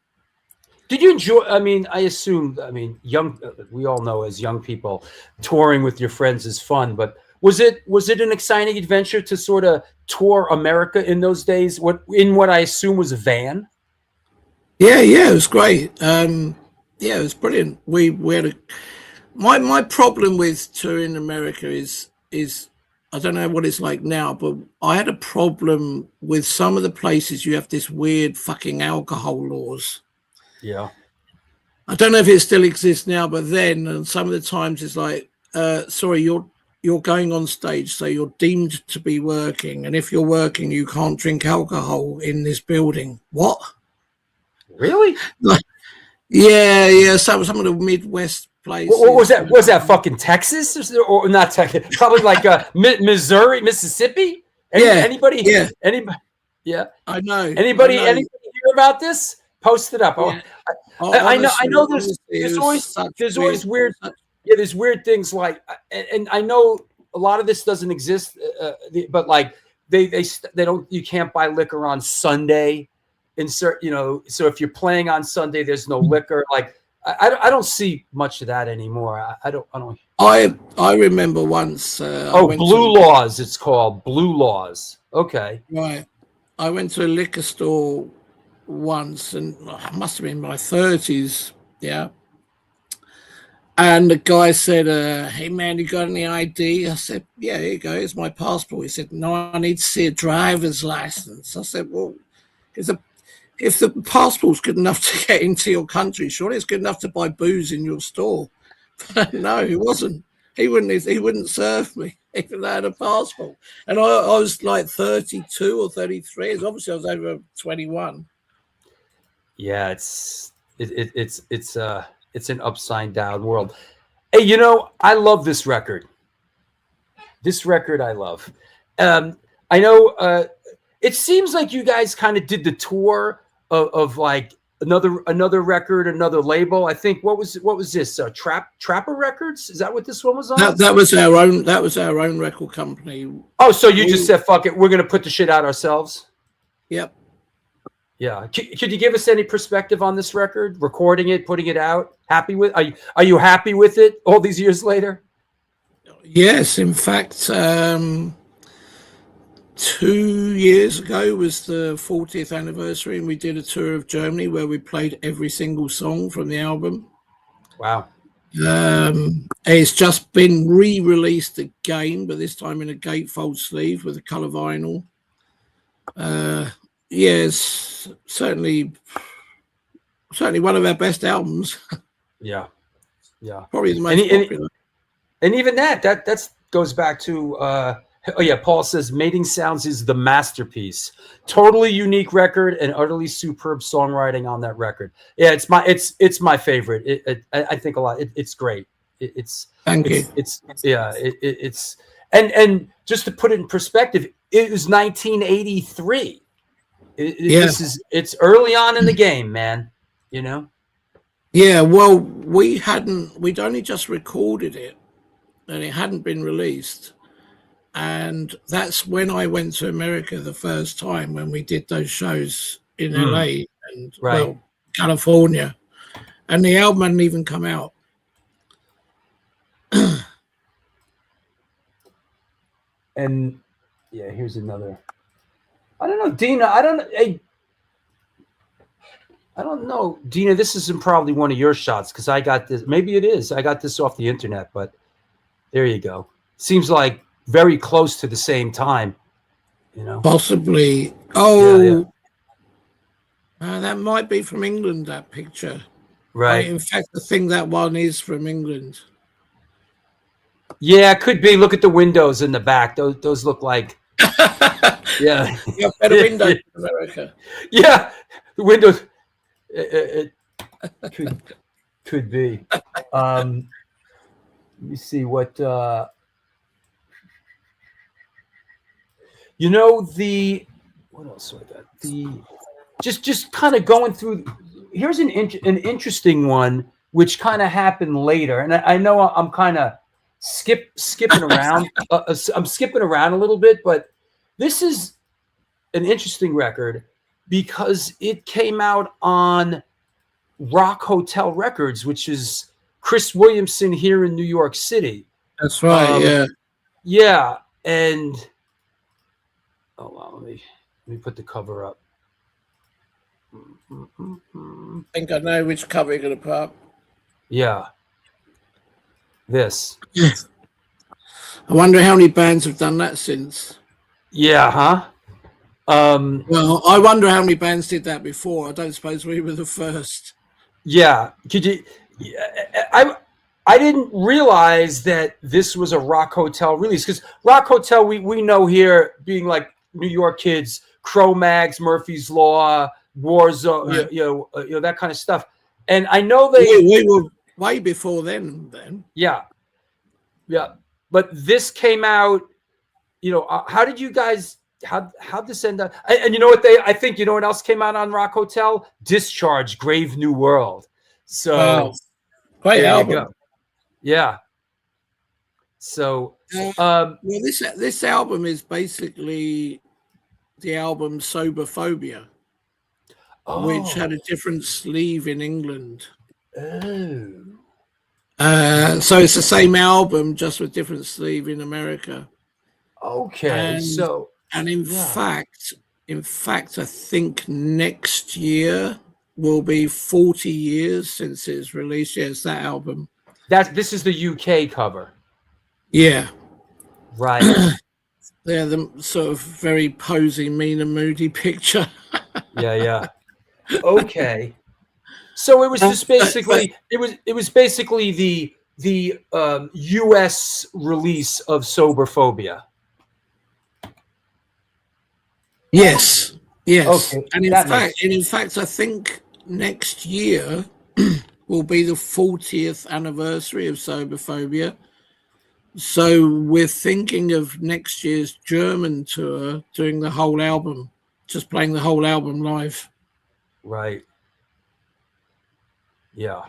Did you enjoy? I assume. Young. We all know as young people, touring with your friends is fun. But was it an exciting adventure to sort of tour America in those days? What I assume was a van. Yeah, it was great. It was brilliant. We had my problem with touring America is I don't know what it's like now, but I had a problem with some of the places you have this weird fucking alcohol laws. Yeah. I don't know if it still exists now, but then, and some of the times it's like, sorry, you're going on stage, so you're deemed to be working, and if you're working, you can't drink alcohol in this building. What? Really? Yeah. Some of the Midwest places. What was that? Was that fucking Texas or not Texas? Probably like Missouri, Mississippi. Anybody? Yeah. Anybody? Yeah. I know. Anybody hear about this? Post it up. Yeah. I know. There's always weird. Yeah, there's weird things like, and I know a lot of this doesn't exist, but like they don't. You can't buy liquor on Sunday. So if you're playing on Sunday, there's no liquor. Like I don't see much of that anymore. I don't. I remember once. Blue Laws. It's called Blue Laws. Okay. Right. I went to a liquor store once, and I must have been in my 30s. Yeah. And the guy said, "Hey man, you got any ID?" I said, "Yeah, here you go. It's my passport." He said, "No, I need to see a driver's license." I said, "Well, if the passport's good enough to get into your country, surely it's good enough to buy booze in your store." But no, he wasn't. He wouldn't serve me even though I had a passport. And I was like 32 or 33. Obviously, I was over 21. Yeah, it's an upside down world. Hey, I love this record. This record I love. I know it seems like you guys kind of did the tour of like another record, another label. I think what was this? Trapper Records? Is that what this one was on? That was our own record company. Oh, so you just said fuck it, we're gonna put the shit out ourselves? Yep. Yeah. Could you give us any perspective on this record? Recording it, putting it out? Happy with? Are you happy with it all these years later? Yes, in fact, 2 years ago was the 40th anniversary, and we did a tour of Germany where we played every single song from the album. Wow. It's just been re-released again, but this time in a gatefold sleeve with a colour vinyl. Yes, certainly one of our best albums. Yeah. Probably the most popular. And even that goes back to Paul says Mating Sounds is the masterpiece. Totally unique record and utterly superb songwriting on that record. Yeah, it's my favorite. I think a lot. It's great. Thank you. It's and just to put it in perspective, it was 1983. It's early on in the game, man. Yeah, well, we'd only just recorded it and it hadn't been released. And that's when I went to America the first time, when we did those shows in LA and California. And the album hadn't even come out. And yeah, here's another. I don't know, Dina. I don't know, Dina. This isn't probably one of your shots because I got this. Maybe it is. I got this off the internet, but there you go. Seems like very close to the same time, Possibly. Oh, yeah. That might be from England. That picture, right? In fact, I think that one is from England. Yeah, it could be. Look at the windows in the back. Those look like. Yeah. You have better windows in America. Yeah, the windows. It could be. Let me see what. What else I got? Just kind of going through. Here's an interesting one, which kind of happened later, and I know I'm kind of skipping around. I'm skipping around a little bit, but this is an interesting record because it came out on Rock Hotel Records, which is Chris Williamson here in New York City. That's right. Yeah, and hold on, let me put the cover up. I think I know which cover you're going to put up. Yeah. This. I wonder how many bands have done that since. Yeah, huh? Well, I wonder how many bands did that before. I don't suppose we were the first. Yeah. Could you? I didn't realize that this was a Rock Hotel release, because Rock Hotel we know here being like New York kids, Cro-Mags, Murphy's Law, Warzone, right. That kind of stuff. And I know they we were way before then. Yeah. But this came out, how did you guys, how'd this end up? And you know what I think, you know what else came out on Rock Hotel? Discharge, Grave New World. So great there album. you go. Yeah. So, well, this album is basically the album Soberphobia, which had a different sleeve in England. So it's the same album, just with different sleeve in America. Okay. And in fact, I think next year will be 40 years since it's released. Yeah, it's that album. This is the UK cover. Yeah. Right. They're the sort of very posy, mean and moody picture. Yeah. Okay. So it was just basically it was basically the US release of Soberphobia. Yes. Okay, and in fact, I think next year will be the 40th anniversary of Soberphobia. So we're thinking of next year's German tour, doing the whole album, just playing the whole album live. Right. Yeah.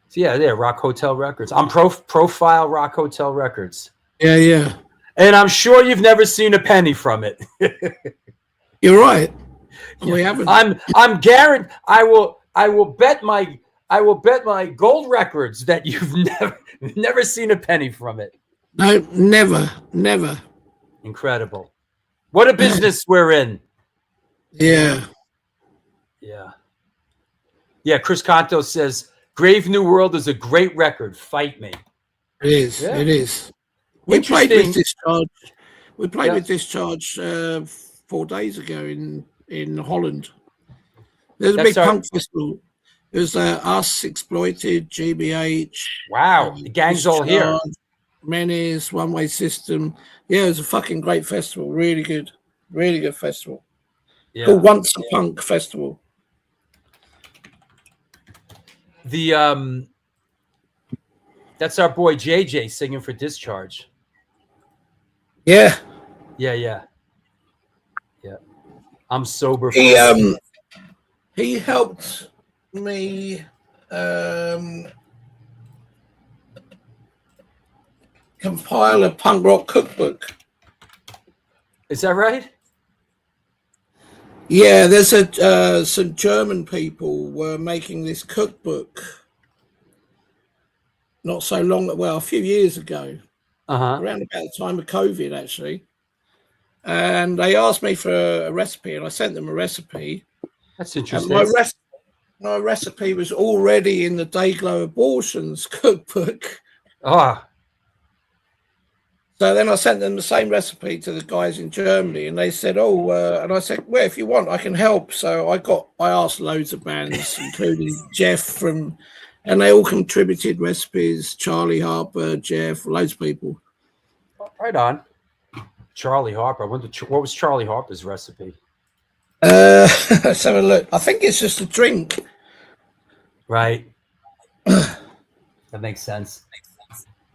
So yeah, Rock Hotel Records. I'm Profile Rock Hotel Records. Yeah. And I'm sure you've never seen a penny from it. You're right. We haven't. I'm guaranteed. I will bet my gold records that you've never seen a penny from it. No, never. Incredible. What a business we're in. Yeah. Chris Canto says Grave New World is a great record. Fight me. It is. Yeah. It is. We played with Discharge. We played with Discharge 4 days ago in Holland. There's a big punk festival. There's Us, Exploited, GBH. Wow, the gang's all here. Menace, One Way System. Yeah, it was a fucking great festival. Really good festival. Yeah. Called Once a Punk Festival. That's our boy JJ singing for Discharge. Yeah. I'm sober. He helped me compile a punk rock cookbook. Is that right? Yeah, there's some German people were making this cookbook not so long, a few years ago, around about the time of COVID, actually. And they asked me for a recipe, and I sent them a recipe. That's interesting. And my recipe was already in the Dayglow Abortions cookbook. So then I sent them the same recipe to the guys in Germany, and they said, and I said, well, if you want, I can help. So I asked loads of bands, including Jeff and they all contributed recipes. Charlie Harper, Jeff, loads of people. Right on. Charlie Harper. I wonder what was Charlie Harper's recipe? Let's have a look. I think it's just a drink. Right. That makes sense.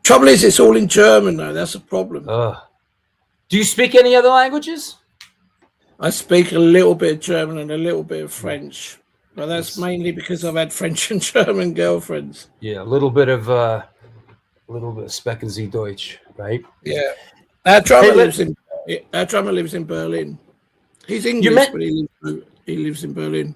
Trouble is, it's all in German, though. That's a problem. Do you speak any other languages? I speak a little bit of German and a little bit of French. But that's mainly because I've had French and German girlfriends. Yeah, a little bit of Specken Sie Deutsch, right? Yeah. Our drummer lives in Berlin. He's English, but he lives in Berlin.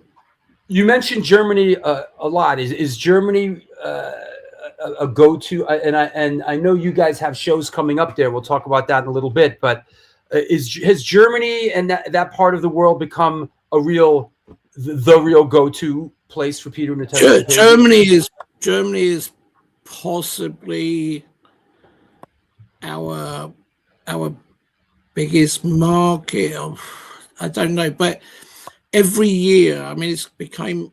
You mentioned Germany a lot. Is Germany a go-to? And I know you guys have shows coming up there. We'll talk about that in a little bit. But has Germany and that part of the world become the real go-to place for Peter Natasha? Germany is possibly our biggest market. I don't know, but every year, I mean, it's become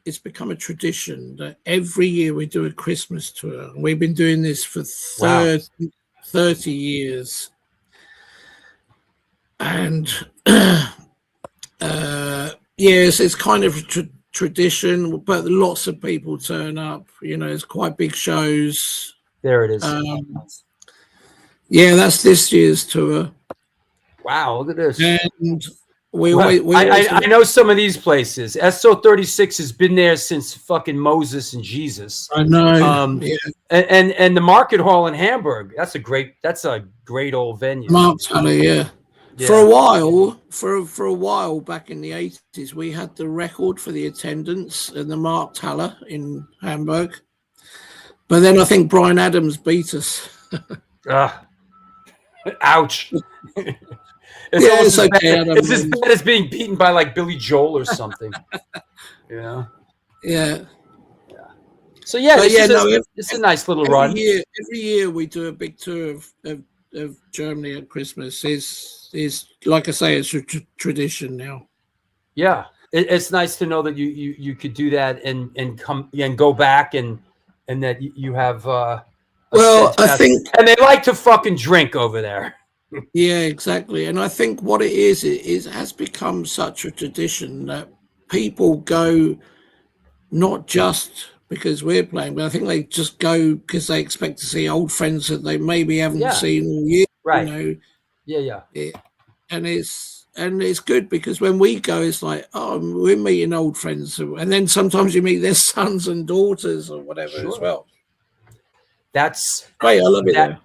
a tradition that every year we do a Christmas tour. We've been doing this for 30 years. And yes, it's kind of a tradition, but lots of people turn up. You know, it's quite big shows. There it is. Yeah, that's this year's tour. Wow, look at this. And I know some of these places. SO36 has been there since fucking Moses and Jesus. I know. And the Market Hall in Hamburg. That's a great old venue. Mark Tully, yeah. For a while back in the 80s, we had the record for the attendance in the Mark Thaler in Hamburg. But then I think Bryan Adams beat us. Ouch. It's as bad as being beaten by like Billy Joel or something. Yeah. So it's a nice little run. Every year we do a big tour of Germany at Christmas. Is like I say, it's a tradition now. Yeah, it's nice to know that you could do that and come and go back and that you have. I think, and they like to fucking drink over there. Yeah, exactly. And I think what it is, it has become such a tradition that people go not just because we're playing, but I think they just go because they expect to see old friends that they maybe haven't seen all year. Right. You know? Yeah. And it's good because when we go, it's like, oh, we're meeting old friends. And then sometimes you meet their sons and daughters or whatever as well. That's great. I love it.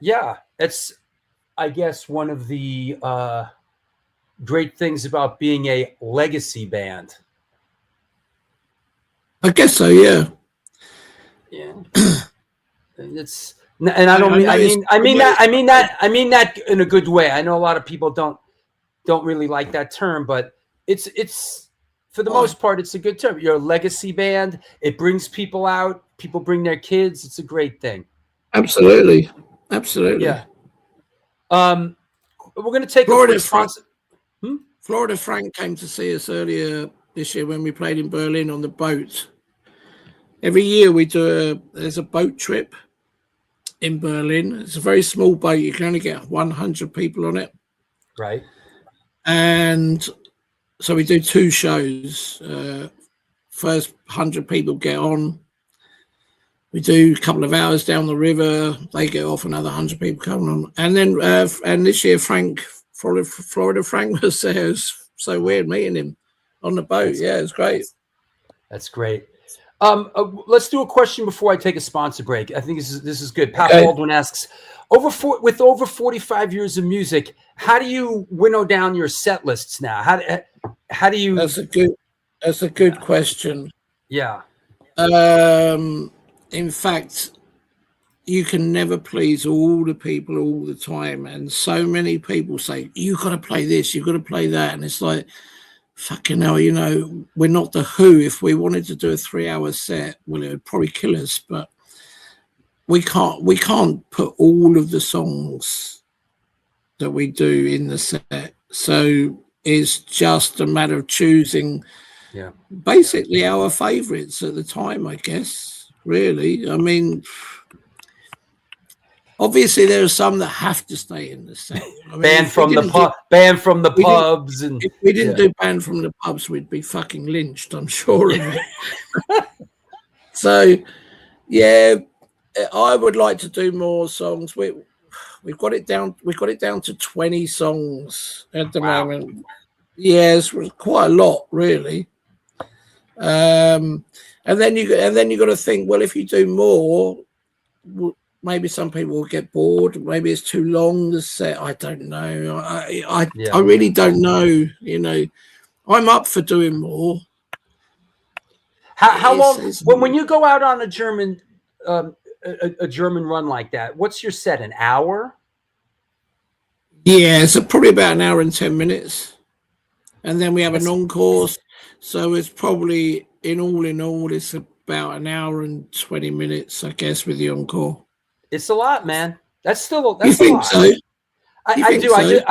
Yeah. It's, I guess, one of the great things about being a legacy band. I guess so, yeah. Yeah. It's, and I don't mean, I mean that in a good way. I know a lot of people don't really like that term, but it's for the most part, it's a good term. You're a legacy band. It brings people out. People bring their kids. It's a great thing. Absolutely. Yeah. We're going to take Florida Frank came to see us earlier this year when we played in Berlin on the boat. Every year we do there's a boat trip in Berlin. It's a very small boat. You can only get 100 people on it. Right. And so we do 2 shows. First 100 people get on. We do a couple of hours down the river. They get off, another 100 people come on. And then, and this year, Florida Frank was there. It was so weird meeting him on the boat. Yeah, it was great. That's great. Let's do a question before I take a sponsor break. I think this is good. Pat Baldwin asks, with over 45 years of music, how do you winnow down your set lists now? How do you? That's a good question. Yeah. In fact, you can never please all the people all the time. And so many people say, you got to play this, you got to play that. And it's like, fucking hell, you know, we're not the Who. If we wanted to do a 3-hour set, well, it would probably kill us. But we can't put all of the songs that we do in the set. So it's just a matter of choosing basically our favorites at the time, I guess. Really, I mean, obviously there are some that have to stay in the set. I mean, band from the pubs, and if we didn't do Band from the Pubs, we'd be fucking lynched, I'm sure of it. So, yeah, I would like to do more songs. We've got it down. We've got it down to 20 songs at the moment. Yeah, it's quite a lot, really. And then you got to think, well, if you do more, maybe some people will get bored. Maybe it's too long, the set. I don't know. I really don't know. You know, I'm up for doing more. How long? When you go out on a German run like that, what's your set? An hour? Yeah, so probably about an hour and 10 minutes, and then we have an encore. So it's probably in all, it's about an hour and 20 minutes, I guess, with the encore. It's a lot, man. That's still you think a lot. So? I do. So?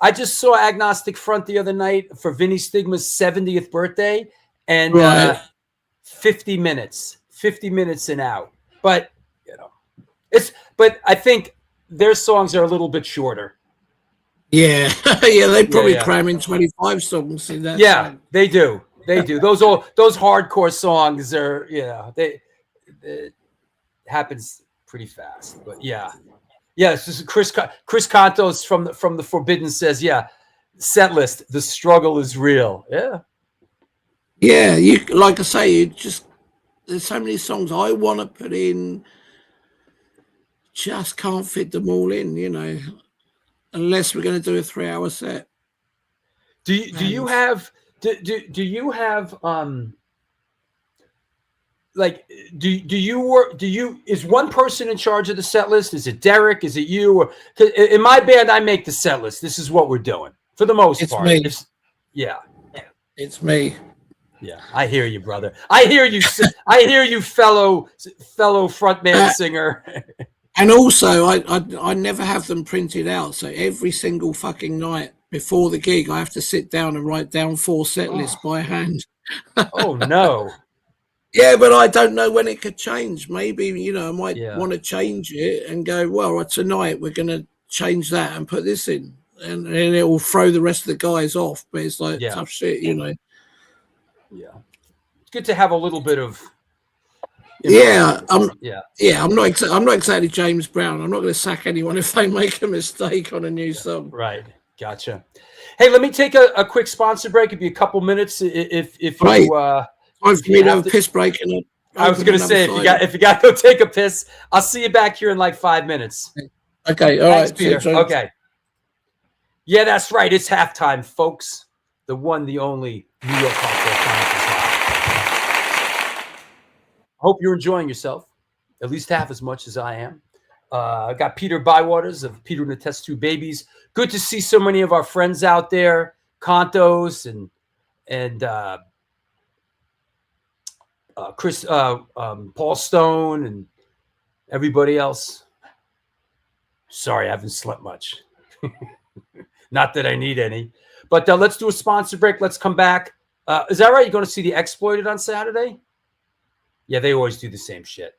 I just saw Agnostic Front the other night for Vinny Stigma's 70th birthday, and 50 minutes in out. But you know, but I think their songs are a little bit shorter. Yeah, yeah, they probably cram in 25 songs in that. Yeah, they do. They do. Those hardcore songs are, it happens pretty fast. But yeah. It's just Chris Contos from the Forbidden says, Setlist, the struggle is real. Yeah. Yeah, you like I say, there's so many songs I want to put in, just can't fit them all in, unless we're going to do a 3-hour set. Do you have is one person in charge of the set list? Is it Derek? Is it you? Or in my band, I make the set list. This is what we're doing for the most part. Me. It's me. Yeah, I hear you, brother. I hear you. I hear you, fellow frontman singer. And also, I never have them printed out. So every single fucking night before the gig, I have to sit down and write down 4 set lists by hand. Oh no. Yeah, but I don't know when it could change. Maybe, I might want to change it and go, well, tonight we're going to change that and put this in. And it will throw the rest of the guys off. But it's like tough shit, Yeah. It's good to have a little bit of... I'm not exactly James Brown. I'm not going to sack anyone if they make a mistake on a new song. Right. Gotcha. Hey, let me take a quick sponsor break. It'd be a couple minutes if you... Time for me to have a piss break. And I was going to say, if you got to go take a piss, I'll see you back here in like 5 minutes. Okay, all Thanks, right. Peter. Okay. Yeah, that's right. It's halftime, folks. The one, the only New York Hardcore Chronicles Live. Hope you're enjoying yourself, at least half as much as I am. I got Peter Bywaters of Peter and the Test Tube Babies. Good to see so many of our friends out there, Contos and Chris, Paul Stone, and everybody else. Sorry, I haven't slept much. Not that I need any. But let's do a sponsor break. Let's come back. Is that right? You're going to see the Exploited on Saturday? Yeah, they always do the same shit.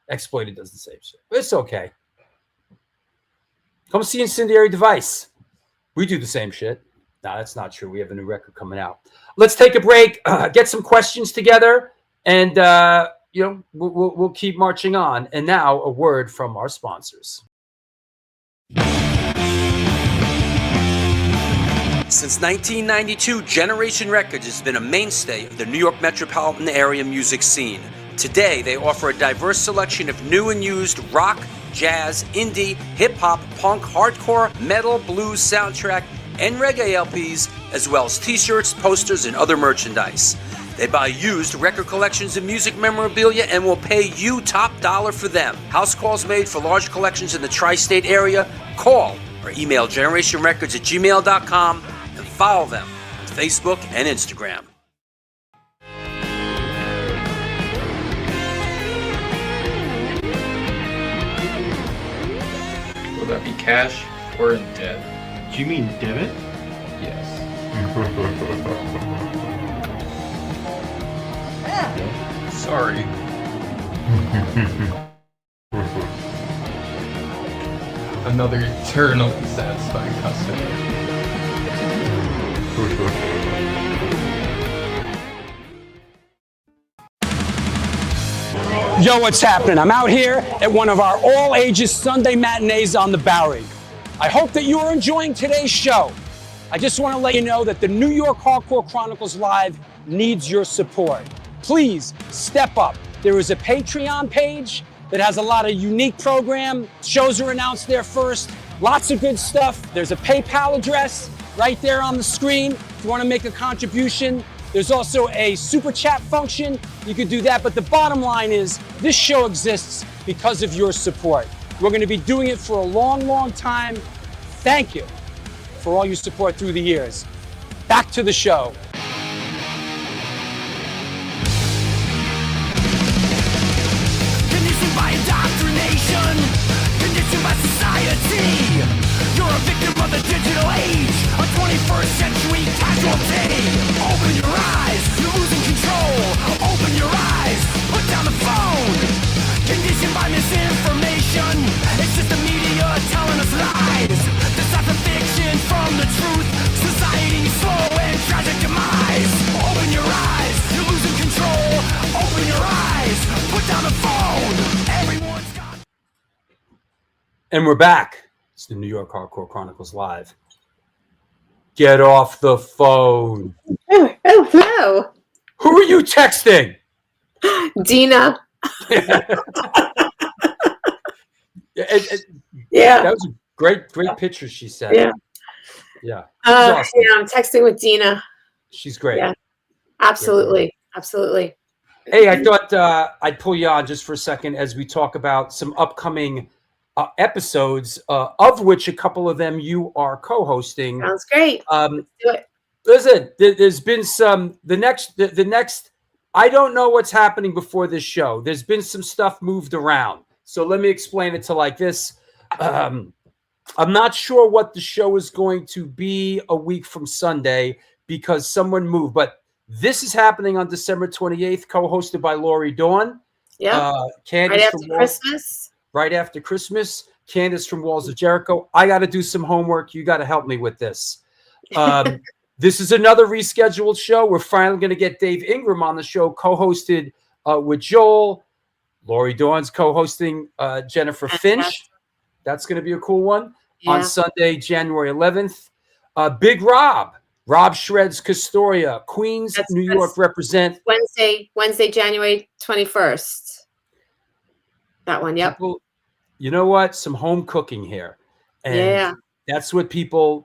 Exploited does the same shit. But it's okay. Come see Incendiary Device. We do the same shit. No, that's not true. We have a new record coming out. Let's take a break, get some questions together, and we'll keep marching on. And now a word from our sponsors. Since 1992, Generation Records has been a mainstay of the New York metropolitan area music scene. Today, they offer a diverse selection of new and used rock, jazz, indie, hip-hop, punk, hardcore, metal, blues, soundtrack, and reggae LPs, as well as t-shirts, posters, and other merchandise. They buy used record collections and music memorabilia and will pay you top dollar for them. House calls made for large collections in the tri-state area. Call or email generationrecords@gmail.com and follow them on Facebook and Instagram. Will that be cash or in debt? Do you mean debit? Yes. Sorry. Another eternally satisfied customer. Yo, what's happening? I'm out here at one of our all-ages Sunday matinees on the Bowery. I hope that you are enjoying today's show. I just want to let you know that the New York Hardcore Chronicles Live needs your support. Please step up. There is a Patreon page that has a lot of unique program. Shows are announced there first. Lots of good stuff. There's a PayPal address right there on the screen if you want to make a contribution. There's also a super chat function. You could do that, but the bottom line is this show exists because of your support. We're going to be doing it for a long, long time. Thank you for all your support through the years. Back to the show. Conditioned by indoctrination, conditioned by society. You're a victim of the digital age, a 21st century casualty. Open your eyes, you're losing control. Open your eyes, put down the phone. Conditioned by misinformation, it's just the media telling us lies. Decipher fiction from the truth, society's slow and tragic demise. Open your eyes. And we're back. It's the New York Hardcore Chronicles Live. Get off the phone. Oh, hello. Who are you texting? Dina. Yeah. That was a great picture she sent. Yeah. Yeah. Awesome. Yeah, I'm texting with Dina. She's great. Yeah. Absolutely. Absolutely. Hey, I thought I'd pull you on just for a second as we talk about some upcoming episodes, of which a couple of them you are co-hosting. Sounds great. Let's do it. Listen, there's been some the next. I don't know what's happening before this show. There's been some stuff moved around. So let me explain it to like this. I'm not sure what the show is going to be a week from Sunday because someone moved, but this is happening on December 28th, co-hosted by Lori Dawn. Yeah. Candace right after from Christmas. Right after Christmas. Candace from Walls of Jericho. I got to do some homework. You got to help me with this. This is another rescheduled show. We're finally going to get Dave Ingram on the show, co-hosted with Joel. Lori Dawn's co-hosting Jennifer Finch. That's going to be a cool one. Yeah. On Sunday, January 11th. Big Rob Shreds Castoria, Queens, New York represent. Wednesday, January 21st. That one, yep. People, you know what? Some home cooking here. And that's what a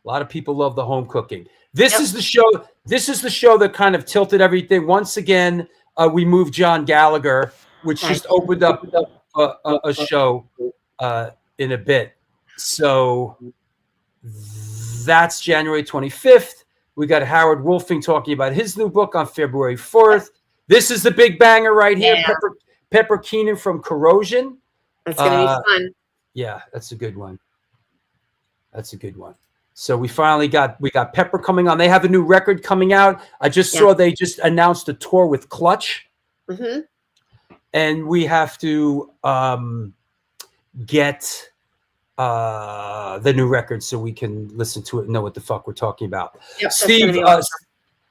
lot of people love the home cooking. This is the show. This is the show that kind of tilted everything. Once again, we moved John Gallagher, which just opened up a show in a bit. So that's January 25th. We got Howard Wolfing talking about his new book on February 4th. This is the big banger right here. Pepper Keenan from Corrosion. That's going to be fun. Yeah, that's a good one. So we finally got Pepper coming on. They have a new record coming out. I just saw they just announced a tour with Clutch. Mm-hmm. And we have to get the new record so we can listen to it and know what the fuck we're talking about. Yep,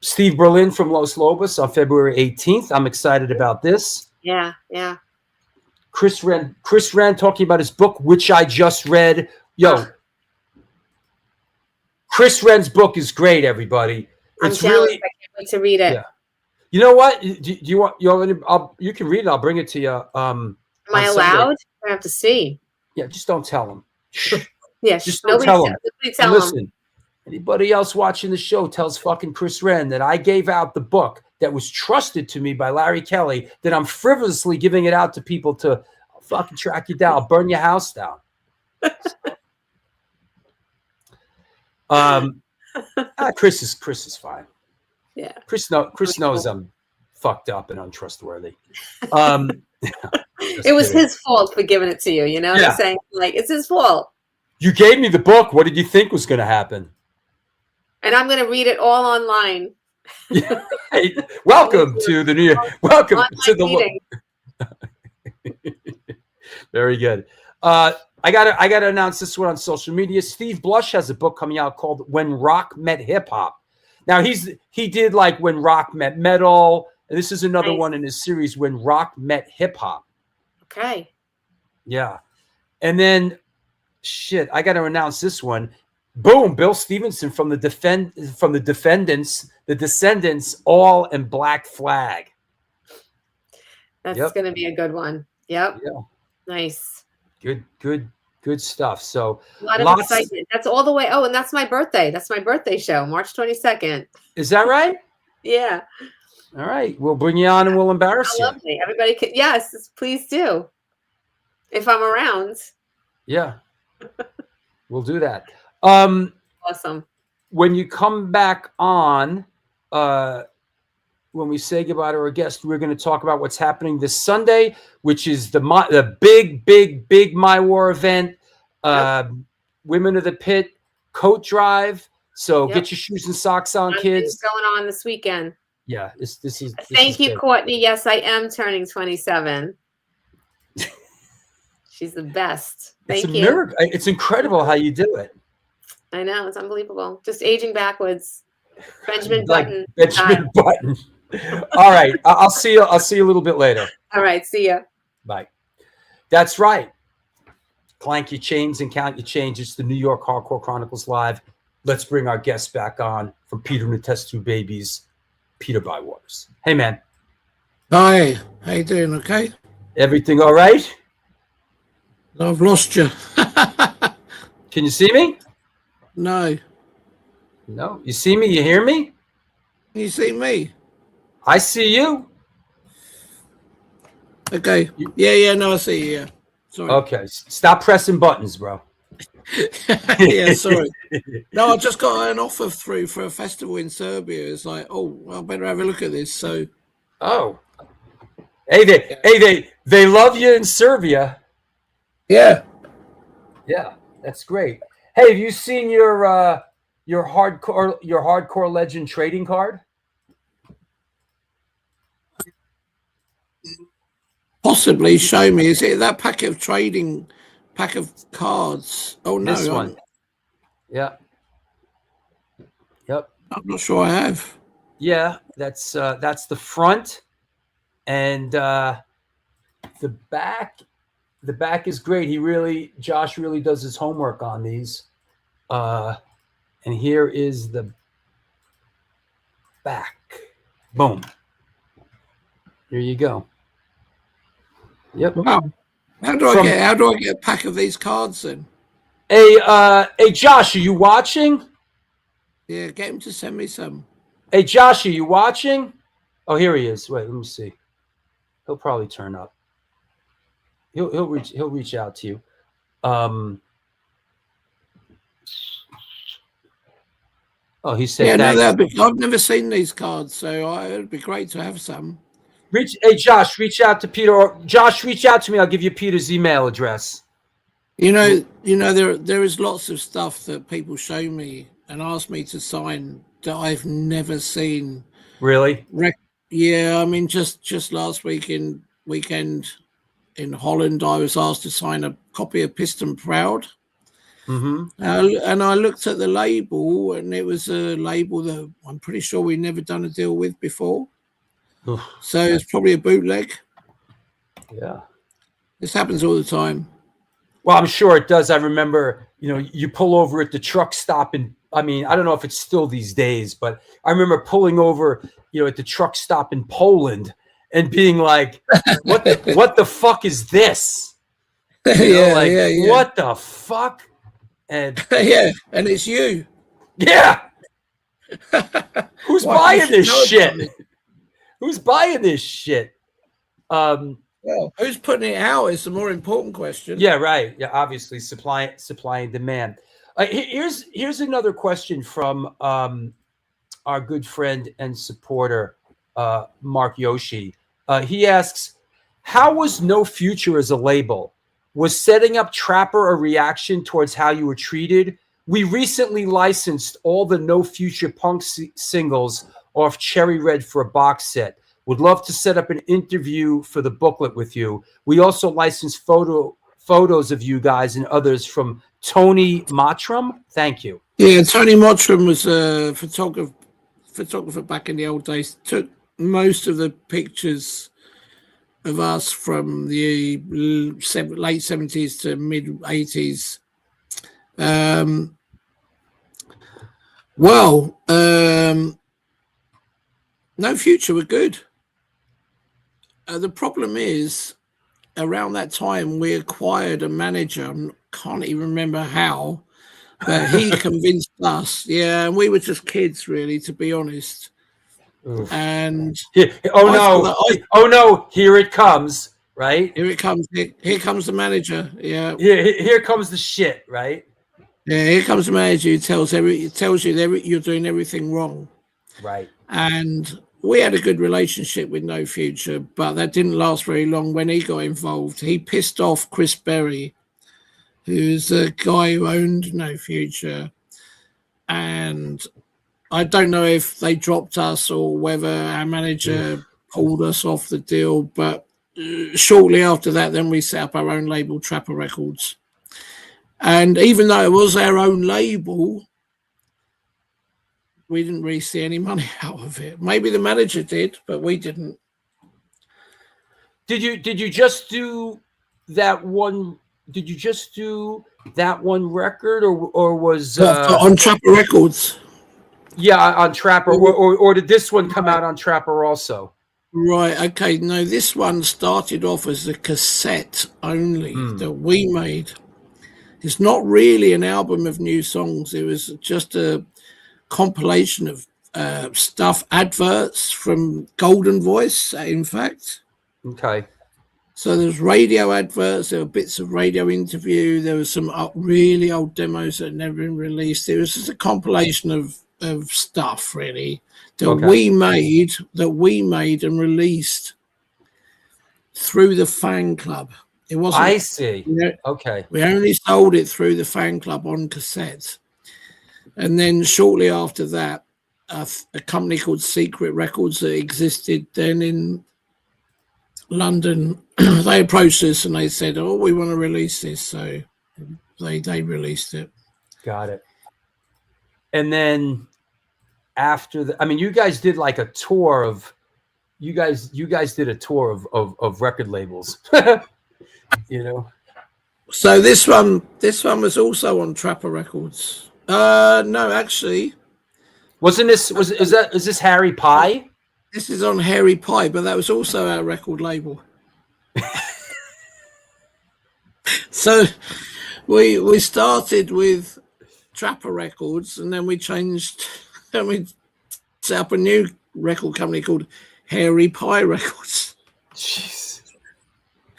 Steve Berlin from Los Lobos on February 18th. I'm excited about this. Yeah. Chris Wren talking about his book, which I just read. Chris Wren's book is great, everybody. It's really. I can't wait to read it. Yeah. You know what? Do you want? You can read it. I'll bring it to you. Am I allowed? I have to see. Yeah, just don't tell him. Yes, just don't tell him. Listen, him. Anybody else watching the show tells fucking Chris Wren that I gave out the book that was trusted to me by Larry Kelly, that I'm frivolously giving it out to people to fucking track you down. I'll burn your house down. Chris is fine. Yeah. Chris knows I'm fucked up and untrustworthy. It was his fault for giving it to you, you know what I'm saying? Like, it's his fault. You gave me the book. What did you think was going to happen? And I'm going to read it all online. Hey, welcome to the New York. Welcome to the. Very good. I gotta announce this one on social media. Steve Blush has a book coming out called "When Rock Met Hip Hop." Now he did like "When Rock Met Metal," and this is another one in his series "When Rock Met Hip Hop." Okay. Yeah, and then I got to announce this one. Boom! Bill Stevenson from the Descendants, all in Black Flag. That's going to be a good one. Yep. Yeah. Nice. Good stuff. So a lot of excitement. That's all the way. Oh, and that's my birthday. That's my birthday show, March 22nd. Is that right? Yeah. All right. We'll bring you on and we'll embarrass you. Lovely. Everybody can. Yes, please do. If I'm around. Yeah. We'll do that. Awesome. When you come back on, when we say goodbye to our guest, we're going to talk about what's happening this Sunday, which is the big My War event, Women of the Pit coat drive. So get your shoes and socks on, kids. Going on this weekend. Yeah, this is. Thank you, Courtney. Yes, I am turning 27. She's the best. Thank you. Miracle. It's incredible how you do it. I know, it's unbelievable. Just aging backwards. Benjamin Button. Benjamin Button. All right. I'll see you a little bit later. All right. See ya. Bye. That's right. clank your chains and count your change. It's the New York Hardcore Chronicles Live. Let's bring our guests back on from Peter and the Test Tube Babies, Peter Bywaters. Hey, man. Hi, how you doing? Okay. Everything all right? I've lost you. Can you see me? No. No. You see me? You hear me? Can you see me? I see you. Okay. Yeah. No, I see you. Yeah. Sorry. Okay. Stop pressing buttons, bro. Yeah, sorry. No, I just got an offer through for a festival in Serbia. It's like, oh, I better have a look at this. So, oh, they love you in Serbia. yeah, that's great. Hey, have you seen your hardcore legend trading card? possibly. Show me. Is it that pack of cards? Oh no, This one. Yeah. Yep. I'm not sure I have. Yeah, that's the front, and the back. The back is great. Josh really does his homework on these. And here is the back. Boom. Here you go. Yep. Wow. How do I get a pack of these cards then? Hey, Josh, are you watching? Yeah, get him to send me some. Hey, Josh, are you watching? Oh, here he is. Wait, let me see. He'll probably turn up. He'll reach out to you. Oh, he said. Yeah, no, I've never seen these cards, so it'd be great to have some. Hey, Josh, reach out to Peter. Or Josh, reach out to me. I'll give you Peter's email address. You know, there is lots of stuff that people show me and ask me to sign that I've never seen. Really? Yeah, I mean, just last weekend in Holland, I was asked to sign a copy of Piston Proud. Mm-hmm. And I looked at the label, and it was a label that I'm pretty sure we've never done a deal with before. Oof. So it's probably a bootleg. Yeah. This happens all the time. Well, I'm sure it does. I remember, you pull over at the truck stop, and I mean, I don't know if it's still these days, but I remember pulling over, at the truck stop in Poland and being like, what the fuck is this? Yeah. What the fuck? And yeah, and it's you. Yeah. Who's buying this shit? Who's buying this shit? Well, who's putting it out is the more important question. Yeah, right. Yeah, obviously supply and demand. Here's another question from our good friend and supporter, Mark Yoshi. He asks, how was No Future as a label? Was setting up Trapper a reaction towards how you were treated? We recently licensed all the No Future punk singles off Cherry Red for a box set. Would love to set up an interview for the booklet with you. We also licensed photos of you guys and others from Tony Mottram. Thank you. Yeah, Tony Mottram was a photographer back in the old days. Took most of the pictures of us from the late 70s to mid 80s. No Future were good. The problem is, around that time, we acquired a manager. I can't even remember how, but he convinced us. Yeah, and we were just kids, really, to be honest. Oof. And oh no! Here it comes, right? Here it comes. Here comes the manager. Yeah. Here comes the shit, right? Yeah. Here comes the manager who tells you you're doing everything wrong. Right. And we had a good relationship with No Future, but that didn't last very long. When he got involved, he pissed off Chris Berry, who's the guy who owned No Future, and I don't know if they dropped us or whether our manager pulled us off the deal, but shortly after that, then we set up our own label, Trapper Records. And even though it was our own label, we didn't really see any money out of it. Maybe the manager did, but we didn't. Did you just do that one did you just do that one record, or was on Trapper Records? Yeah, on Trapper, or did this one come out on Trapper also? Right. Okay. No, this one started off as a cassette only that we made. It's not really an album of new songs. It was just a compilation of stuff, adverts from Golden Voice, in fact. Okay. So there's radio adverts, there were bits of radio interview, there was some really old demos that had never been released. It was just a compilation of stuff, really, that we made and released through the fan club. It wasn't. I see. Okay. We only sold it through the fan club on cassette. And then shortly after that, a company called Secret Records that existed then in London, they approached us and they said, "Oh, we want to release this." So they released it. Got it. And then after I mean, you guys did like a tour of, you guys did a tour of record labels, you know. So this one was also on Trapper Records. No, actually, wasn't this? Is this Harry Pie? This is on Harry Pie, but that was also our record label. So we started with Trapper Records, and then we changed, and we set up a new record company called Harry Pie Records. Jeez.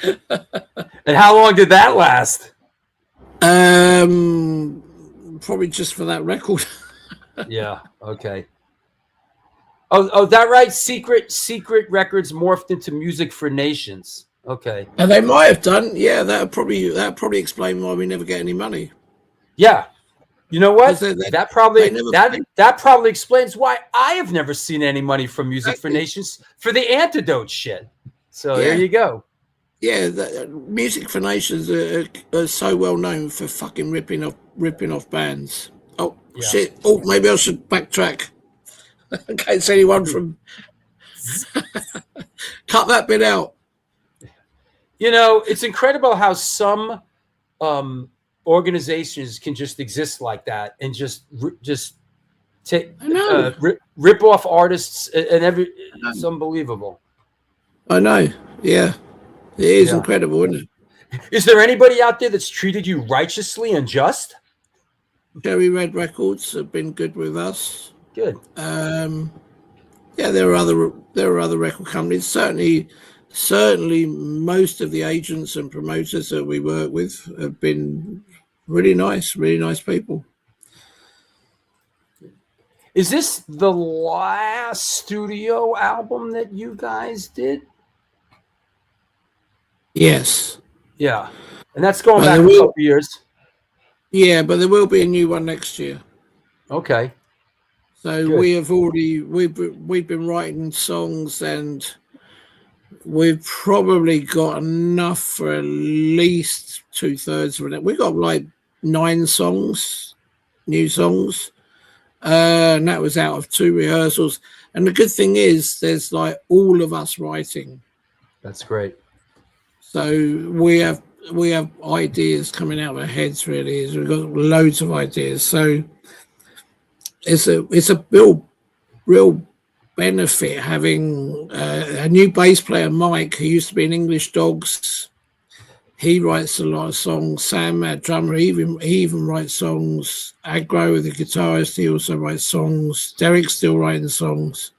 And how long did that last? Probably just for that record. Yeah. Okay. Oh, that right? Secret Records morphed into Music for Nations. Okay. And they might have done. Yeah, that probably explain why we never get any money. Yeah. You know what? That probably explains why I have never seen any money from Music for Nations for the Antidote shit. So there you go. Yeah, Music for Nations are so well known for fucking ripping off bands. Oh shit! Oh, maybe I should backtrack. In case anyone from cut that bit out. You know, it's incredible how some organizations can just exist like that and just take rip off artists and it's unbelievable. I know. Yeah, it is incredible, isn't it? Is there anybody out there that's treated you righteously and just? Cherry Red Records have been good with us. Good. Yeah, there are other record companies. Certainly, most of the agents and promoters that we work with have been really nice people. Is this the last studio album that you guys did? Yes. Yeah, and that's going back a couple years. Yeah, but there will be a new one next year. Okay. So good. we've been writing songs, and we've probably got enough for at least 2/3 of it. We got like 9 songs, new songs, and that was out of 2 rehearsals. And the good thing is, there's like all of us writing. That's great. So we have ideas coming out of our heads. Really, we've got loads of ideas. So it's a real benefit having a new bass player, Mike, who used to be in English Dogs. He writes a lot of songs. Sam, our drummer, he even writes songs. Aggro, the guitarist, he also writes songs. Derek's still writing songs.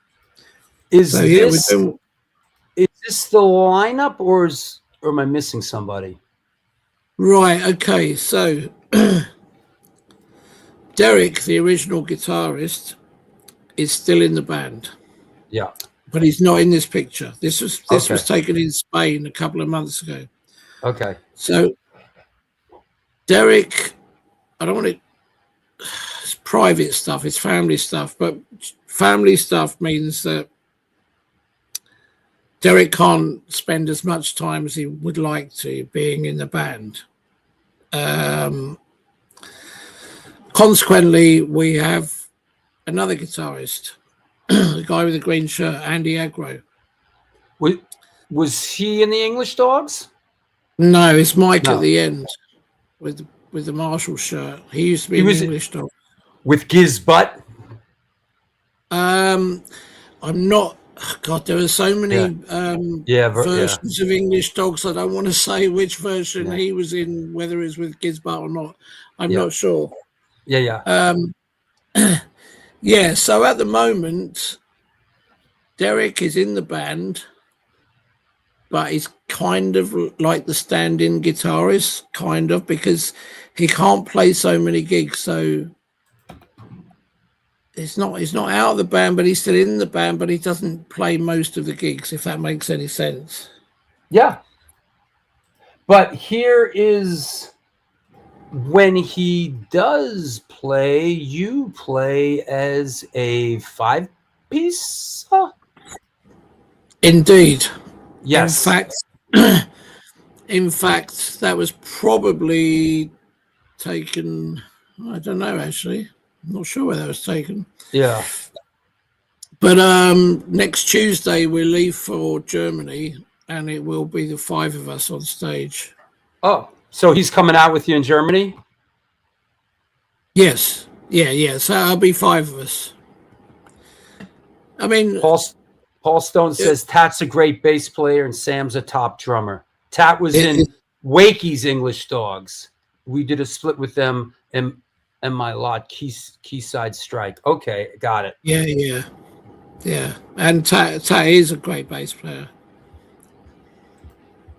Is this the lineup, or am I missing somebody? Right. Okay. So Derek, the original guitarist, is still in the band. Yeah. But he's not in this picture. This was taken in Spain a couple of months ago. Okay. So Derek, I don't want it. It's private stuff. It's family stuff. But family stuff means that Derek can't spend as much time as he would like to being in the band. Consequently, we have another guitarist, the guy with the green shirt, Andy Aggro. Was he in the English Dogs? No, it's Mike at the end. with the Marshall shirt. He used to be He an was- English dog. With Giz Butt. I'm not. God, there are so many versions of English dogs. I don't want to say which version he was in, whether it's with Gizbot or not. I'm not sure. Yeah. Yeah. So at the moment, Derek is in the band, but he's kind of like the stand-in guitarist, kind of, because he can't play so many gigs. So he's not out of the band, but he's still in the band, but he doesn't play most of the gigs, if that makes any sense. Yeah. But here is when he does play, you play as a 5-piece? Indeed. Yes. In fact, that was probably taken, I don't know, actually. I'm not sure where that was taken. Yeah. But next Tuesday we leave for Germany, and it will be the 5 of us on stage. Oh, so he's coming out with you in Germany? Yes. Yeah. So I'll be 5 of us. I mean, Paul Stone says Tat's a great bass player and Sam's a top drummer. Tat was in Wakey's English Dogs. We did a split with them and my lot, Keyside Strike. Okay, got it. Yeah. And Tat is a great bass player.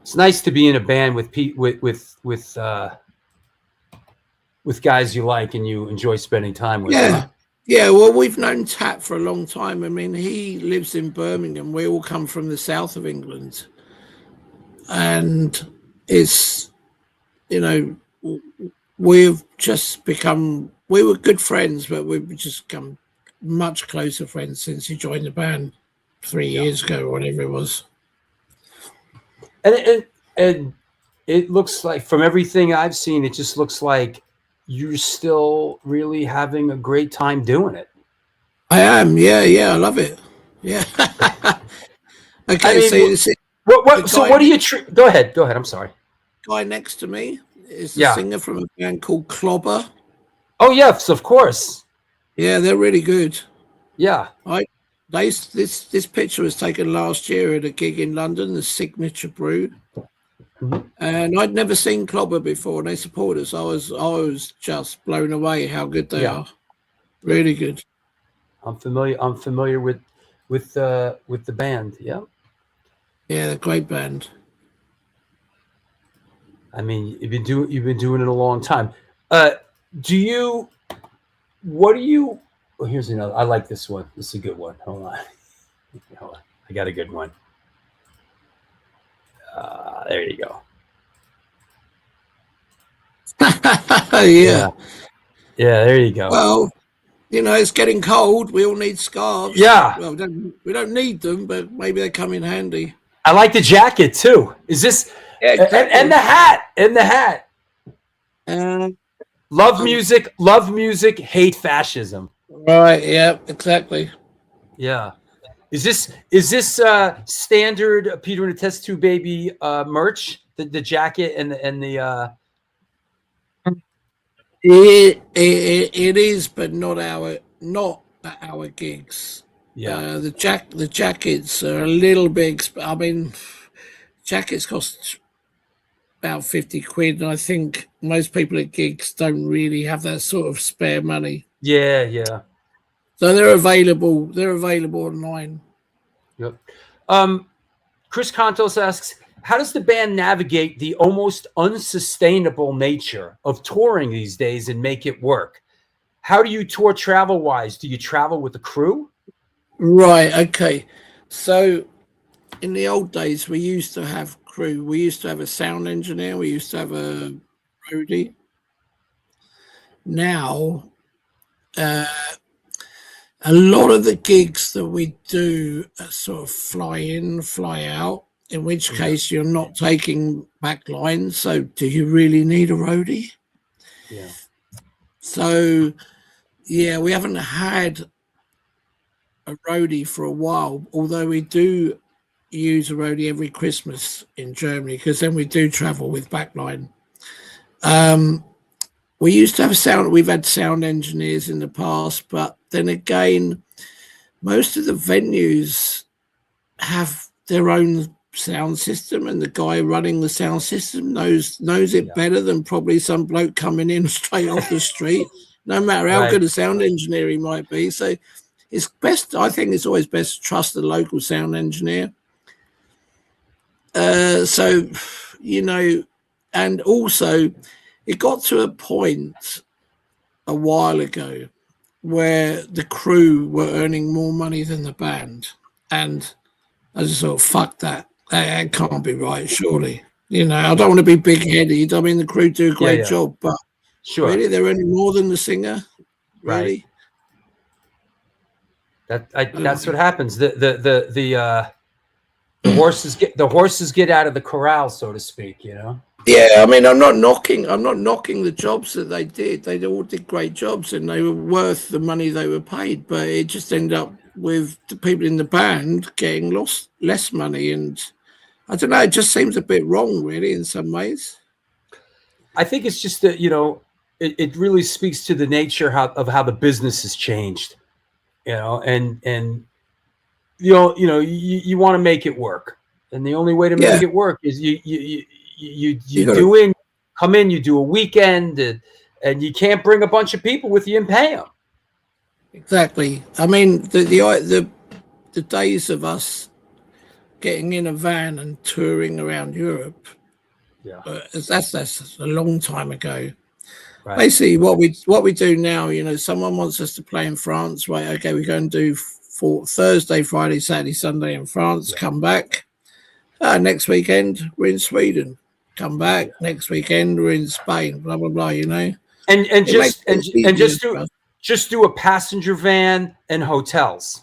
It's nice to be in a band with guys you like and you enjoy spending time with. Yeah, well, we've known Tat for a long time. I mean, he lives in Birmingham. We all come from the south of England. And it's, we've just become, we were good friends, but we've just become much closer friends since he joined the band 3 years ago or whatever it was. And it looks like, from everything I've seen, it just looks like you're still really having a great time doing it. I am. Yeah. I love it. Yeah. Okay. What do you go ahead. I'm sorry. Guy next to me is a singer from a band called Clobber. Oh, yes, of course. Yeah, they're really good. Yeah. This picture was taken last year at a gig in London, the Signature Brew. Mm-hmm. And I'd never seen Clobber before, and they support us. I was just blown away how good they are. Really good. I'm familiar with the band. Yeah. Yeah, they're a great band. I mean, you've been doing it a long time. Here's another. I like this one. This is a good one. Hold on. I got a good one. There you go. Yeah, there you go. Well, it's getting cold. We all need scarves. Yeah. Well, we don't need them, but maybe they come in handy. I like the jacket too. Is this and the hat? Love music, hate fascism. Right. Yeah. Exactly. Yeah. Is this standard Peter and the Test Tube Baby merch? The jacket and the. It is, but not at our gigs. Yeah. The jackets are a little big. I mean, jackets cost about 50 quid, and I think most people at gigs don't really have that sort of spare money. Yeah. So they're available. They're available online. Yep. Chris Contos asks, how does the band navigate the almost unsustainable nature of touring these days and make it work? How do you tour travel-wise? Do you travel with a crew? Right. Okay. So in the old days, we used to have crew. We used to have a sound engineer. We used to have a roadie. Now, a lot of the gigs that we do are sort of fly in, fly out, in which case you're not taking back lines. So do you really need a roadie? Yeah. So, yeah, we haven't had a roadie for a while, although we do use a roadie every Christmas in Germany, because then we do travel with backline. We used to have we've had sound engineers in the past, but then again, most of the venues have their own sound system, and the guy running the sound system knows it better than probably some bloke coming in straight off the street, no matter how good a sound engineer he might be. So it's best, I think it's always best to trust the local sound engineer. So, you know, and also it got to a point a while ago where the crew were earning more money than the band. And I just thought, fuck that. That can't be right, surely. You know, I don't want to be big-headed. I mean, the crew do a great job, but really, they're earning more than the singer? Really? Right. That's what happens. The horses get out of the corral, so to speak, you know? Yeah, I mean, I'm not knocking the jobs that they did. They all did great jobs, and they were worth the money they were paid. But it just ended up with the people in the band getting less money, and I don't know. It just seems a bit wrong, really, in some ways. I think it's just that, you know, it really speaks to the nature of how the business has changed, you know, and you want to make it work, and the only way to make it work is you come in, you do a weekend, and you can't bring a bunch of people with you and pay them. Exactly. I mean, the days of us getting in a van and touring around Europe, that's a long time ago. Right. Basically, what we do now, you know, someone wants us to play in France, right? Okay, we go and do for Thursday, Friday, Saturday, Sunday in France. Come back. Next weekend we're in Sweden. Come back. Next weekend we're in Spain. Blah blah blah. You know, and just do a passenger van and hotels.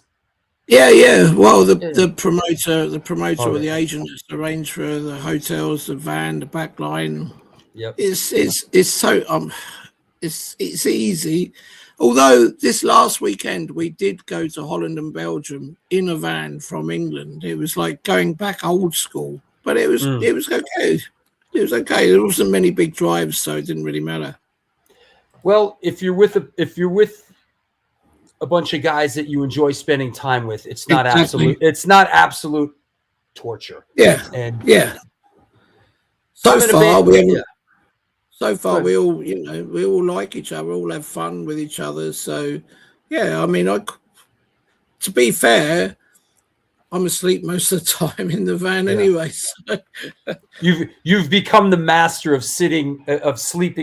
Yeah. Well, the promoter or the agent just arrange for the hotels, the van, the back line. Yep. It's so it's easy. Although this last weekend we did go to Holland and Belgium in a van from England. It was like going back old school, but it was okay. It was okay. There wasn't many big drives, so it didn't really matter. Well, if you're with a bunch of guys that you enjoy spending time with, it's not absolute. It's not absolute torture. Yeah, and So far, we all, you know, we all like each other, all have fun with each other. So, yeah, I mean, to be fair, I'm asleep most of the time in the van anyway. So. You've become the master of sleeping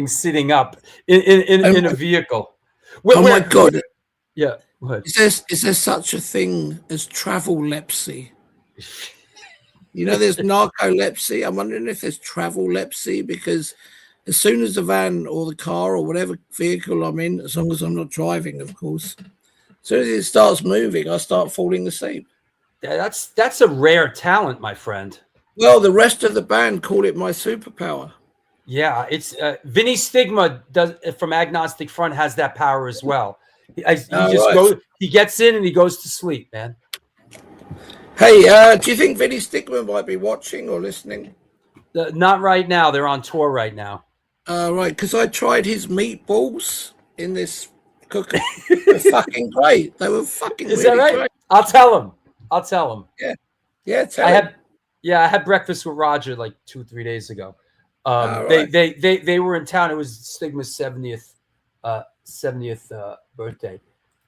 sitting up in a vehicle. My God! Yeah. Is there such a thing as travel-lepsy? You know, there's narcolepsy. I'm wondering if there's travel-lepsy, because as soon as the van or the car or whatever vehicle I'm in, as long as I'm not driving, of course, as soon as it starts moving, I start falling asleep. Yeah, that's a rare talent, my friend. Well, the rest of the band call it my superpower. Yeah, it's Vinny Stigma from Agnostic Front has that power as well. He gets in and he goes to sleep, man. Hey, do you think Vinny Stigma might be watching or listening? Not right now. They're on tour right now. Right, because I tried his meatballs in this cooker. They're fucking great. They were fucking Is really that right? great. I'll tell him. Yeah. I had breakfast with Roger like 2-3 days ago. They were in town. It was Stigma's 70th birthday.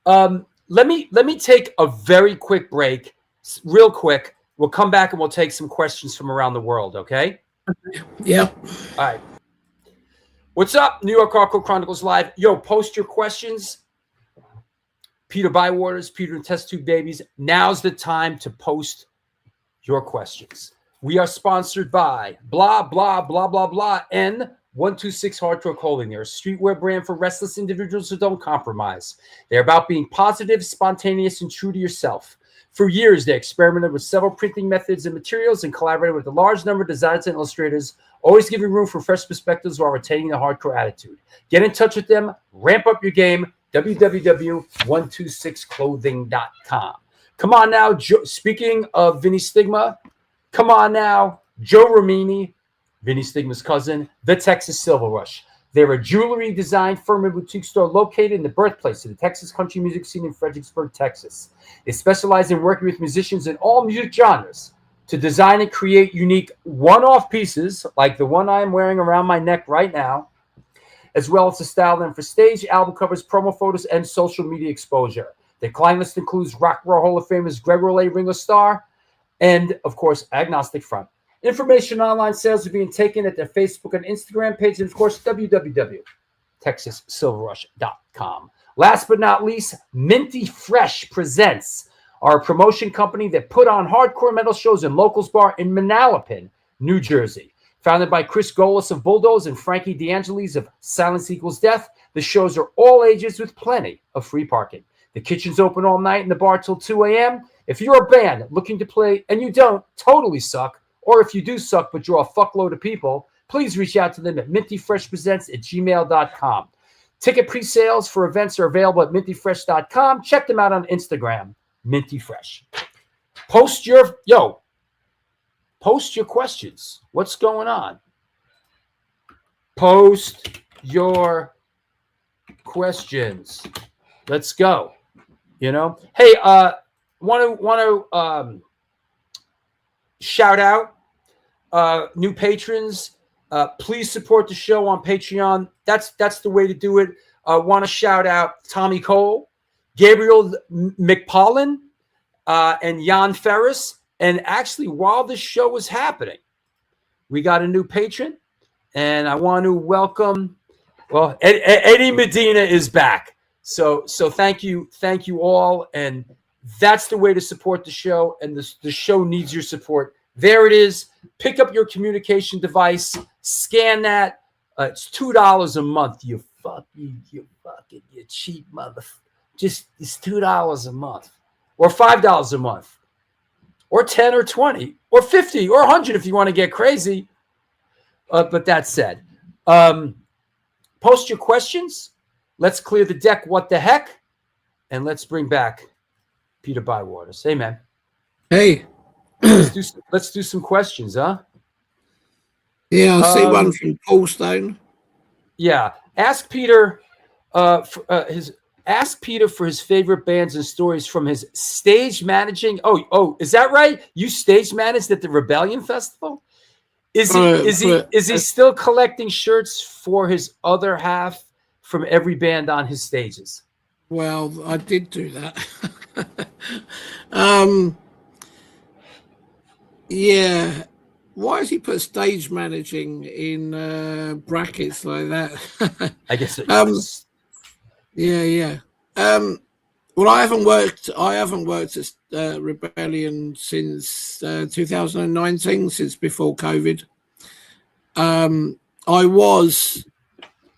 Let me take a very quick break, real quick. We'll come back and we'll take some questions from around the world. Okay. Yeah. All right. What's up, New York Hardcore Chronicles Live? Yo, post your questions. Peter Bywaters, Peter and Test Tube Babies. Now's the time to post your questions. We are sponsored by blah, blah, blah, blah, blah, N126 Hardcore Clothing. They're a streetwear brand for restless individuals who don't compromise. They're about being positive, spontaneous, and true to yourself. For years, they experimented with several printing methods and materials and collaborated with a large number of designers and illustrators, always giving room for fresh perspectives while retaining the hardcore attitude. Get in touch with them. Ramp up your game. www.126clothing.com. Come on now. Speaking of Vinny Stigma, come on now. Joe Ramini, Vinny Stigma's cousin, the Texas Silver Rush. They're a jewelry design firm and boutique store located in the birthplace of the Texas country music scene in Fredericksburg, Texas. They specialize in working with musicians in all music genres to design and create unique one-off pieces like the one I'm wearing around my neck right now, as well as to style them for stage, album covers, promo photos, and social media exposure. Their client list includes Rock and Roll Hall of Famers Greg Rolle, Ringo Starr, and, of course, Agnostic Front. Information on online sales are being taken at their Facebook and Instagram page, and, of course, www.texassilverrush.com. Last but not least, Minty Fresh presents our promotion company that put on hardcore metal shows in Locals Bar in Manalapan, New Jersey. Founded by Chris Golis of Bulldoze and Frankie DeAngelis of Silence Equals Death, the shows are all ages with plenty of free parking. The kitchen's open all night and the bar till 2 a.m. If you're a band looking to play and you don't totally suck, or if you do suck but draw a fuckload of people, please reach out to them at mintyfreshpresents@gmail.com. Ticket pre-sales for events are available at mintyfresh.com. Check them out on Instagram, Minty Fresh. Post your questions. What's going on? Post your questions. Let's go. Hey, want to shout out new patrons. Please support the show on Patreon. That's the way to do it. Want to shout out Tommy Cole, Gabriel McPollin, and Jan Ferris. And actually, while this show was happening, we got a new patron, and I want to welcome. Well, Eddie Medina is back. So thank you all, and that's the way to support the show. And the show needs your support. There it is. Pick up your communication device, scan that. It's $2 a month. You cheap mother. It's $2 a month, or $5 a month, or 10 or 20 or 50 or 100 if you want to get crazy. But that said, post your questions. Let's clear the deck. What the heck? And let's bring back Peter Bywaters. Hey, man. Hey. Let's do some questions, huh? Yeah, I see one from Paul Stone. Yeah, ask Peter for his favorite bands and stories from his stage managing. Oh, is that right? You stage managed at the Rebellion Festival? Is he still collecting shirts for his other half from every band on his stages? Well, I did do that. Yeah. Why has he put stage managing in brackets like that? I guess it Yeah. Well, I haven't worked at Rebellion since 2019, since before COVID. I was,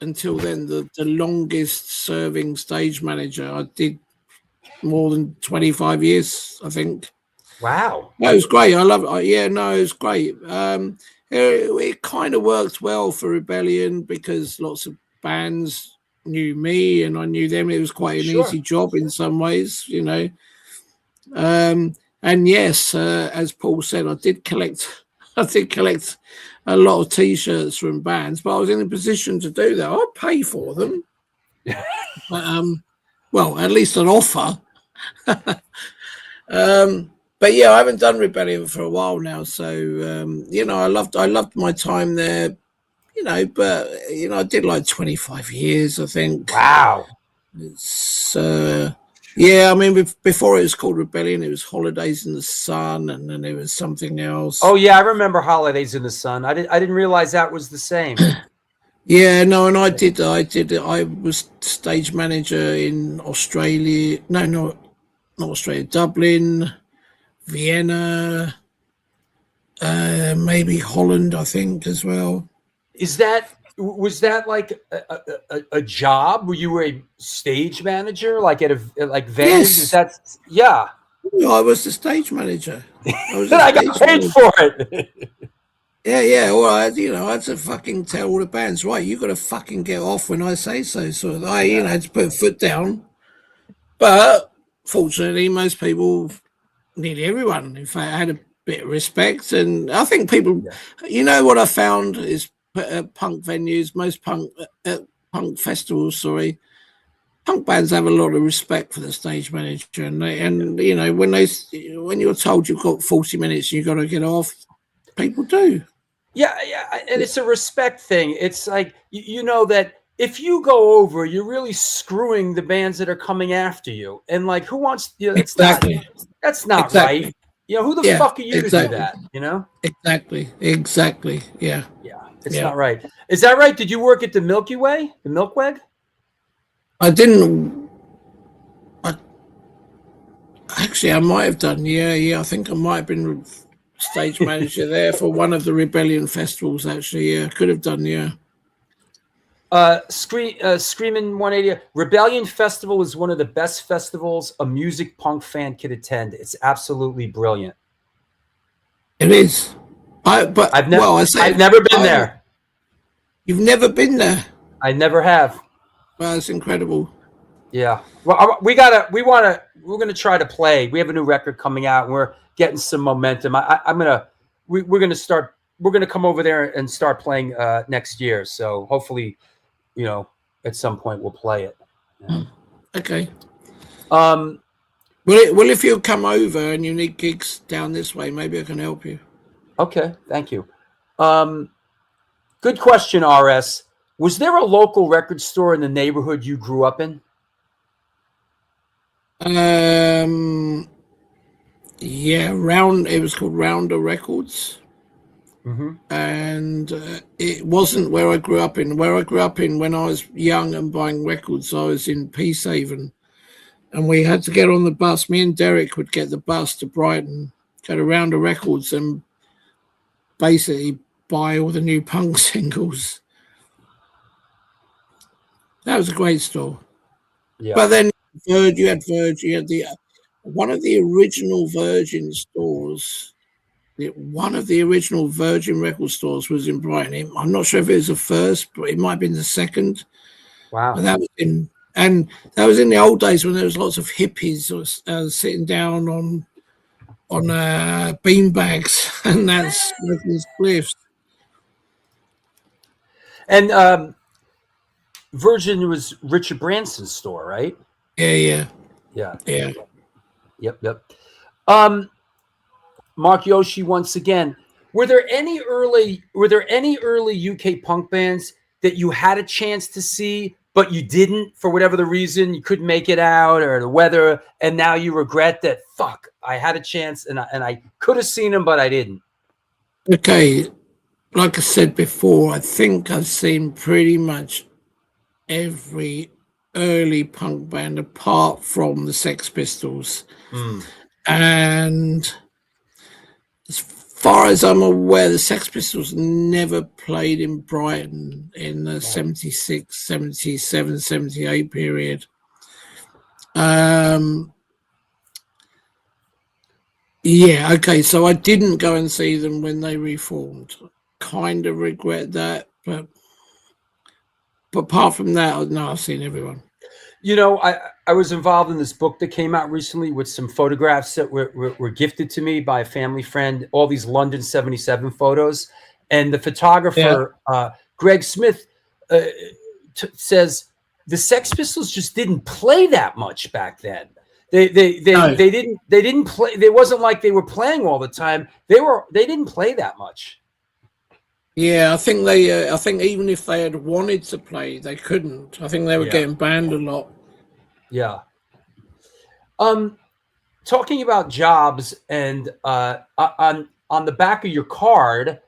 until then, the longest serving stage manager. I did more than 25 years, I think. Wow. No, it was great. I love it. Yeah, no, it was great. It kind of worked well for Rebellion because lots of bands knew me and I knew them. It was quite an easy job in some ways, And yes, as Paul said, I did collect a lot of T-shirts from bands, but I was in a position to do that. I'd pay for them. Well, at least an offer. But yeah, I haven't done Rebellion for a while now, so I loved my time there, but I did like 25 years, I think. Wow. It's yeah, I mean, before it was called Rebellion, it was Holidays in the Sun, and then there was something else. Oh yeah, I remember Holidays in the Sun. I didn't realize that was the same. Yeah, no, and I was stage manager in Australia. No, not Australia. Dublin, Vienna, maybe Holland, I think, as well. Was that like a job? Were you a stage manager, like at venues? Yes. Is that No, I was the stage manager. I got paid for it. Yeah. Well, I had to fucking tell all the bands, right, you got to fucking get off when I say so. So I, had to put a foot down. But fortunately, most people, nearly everyone, in fact, bit of respect. And I think people, you know, what I found is punk venues, most punk festivals, punk bands have a lot of respect for the stage manager, and you know, when you're told you've got 40 minutes and you've got to get off, people do. Yeah, and it's a respect thing. It's like you know that if you go over, you're really screwing the bands that are coming after you. And like, who wants? You know, that's not right. You know, who the fuck are you to do that? You know? Exactly. Yeah. It's not right. Is that right? Did you work at the Milky Way, the Milkweg? I didn't. Actually, I might have done. Yeah. I think I might have been stage manager there for one of the Rebellion festivals. Actually, yeah, could have done. Yeah. Screaming 180. Rebellion Festival is one of the best festivals a music punk fan could attend. It's absolutely brilliant. It is. I've never been there. You've never been there? I never have. Well, it's incredible. Yeah. Well, we're gonna try to play. We have a new record coming out, and we're getting some momentum. We're gonna come over there and start playing next year. So hopefully, you know, at some point we'll play it. Yeah. Okay. Well, if you'll come over and you need gigs down this way, maybe I can help you. Okay, thank you. Good question, RS. Was there a local record store in the neighborhood you grew up in? Yeah, it was called Rounder Records. Mm-hmm. And it wasn't where I grew up in. Where I grew up in when I was young and buying records, I was in Peacehaven. And we had to get on the bus. Me and Derek would get the bus to Brighton, go to Rounder Records and basically buy all the new punk singles. That was a great store. Yeah. But then you had one of the original Virgin stores. One of the original Virgin record stores was in Brighton. I'm not sure if it was the first, but it might have been the second. Wow. And that was in the old days when there was lots of hippies sitting down on beanbags and that's smoking spliffs. And Virgin was Richard Branson's store, right? Yeah. Yep. Mark Yoshi once again. Were there any early UK punk bands that you had a chance to see, but you didn't for whatever the reason? You couldn't make it out or the weather, and now you regret that? Fuck, I had a chance and I could have seen them, but I didn't. Okay, like I said before, I think I've seen pretty much every early punk band apart from the Sex Pistols. And as far as I'm aware, the Sex Pistols never played in Brighton in the 76, 77, 78 period. Yeah, okay, so I didn't go and see them when they reformed. Kind of regret that, but apart from that, no, I've seen everyone. You know, I was involved in this book that came out recently with some photographs that were gifted to me by a family friend, all these London 77 photos. And the photographer, Greg Smith, says the Sex Pistols just didn't play that much back then. They didn't play. It wasn't like they were playing all the time. They didn't play that much. Yeah, I think I think even if they had wanted to play, they couldn't. I think they were getting banned a lot. Yeah. Talking about jobs, and on the back of your card,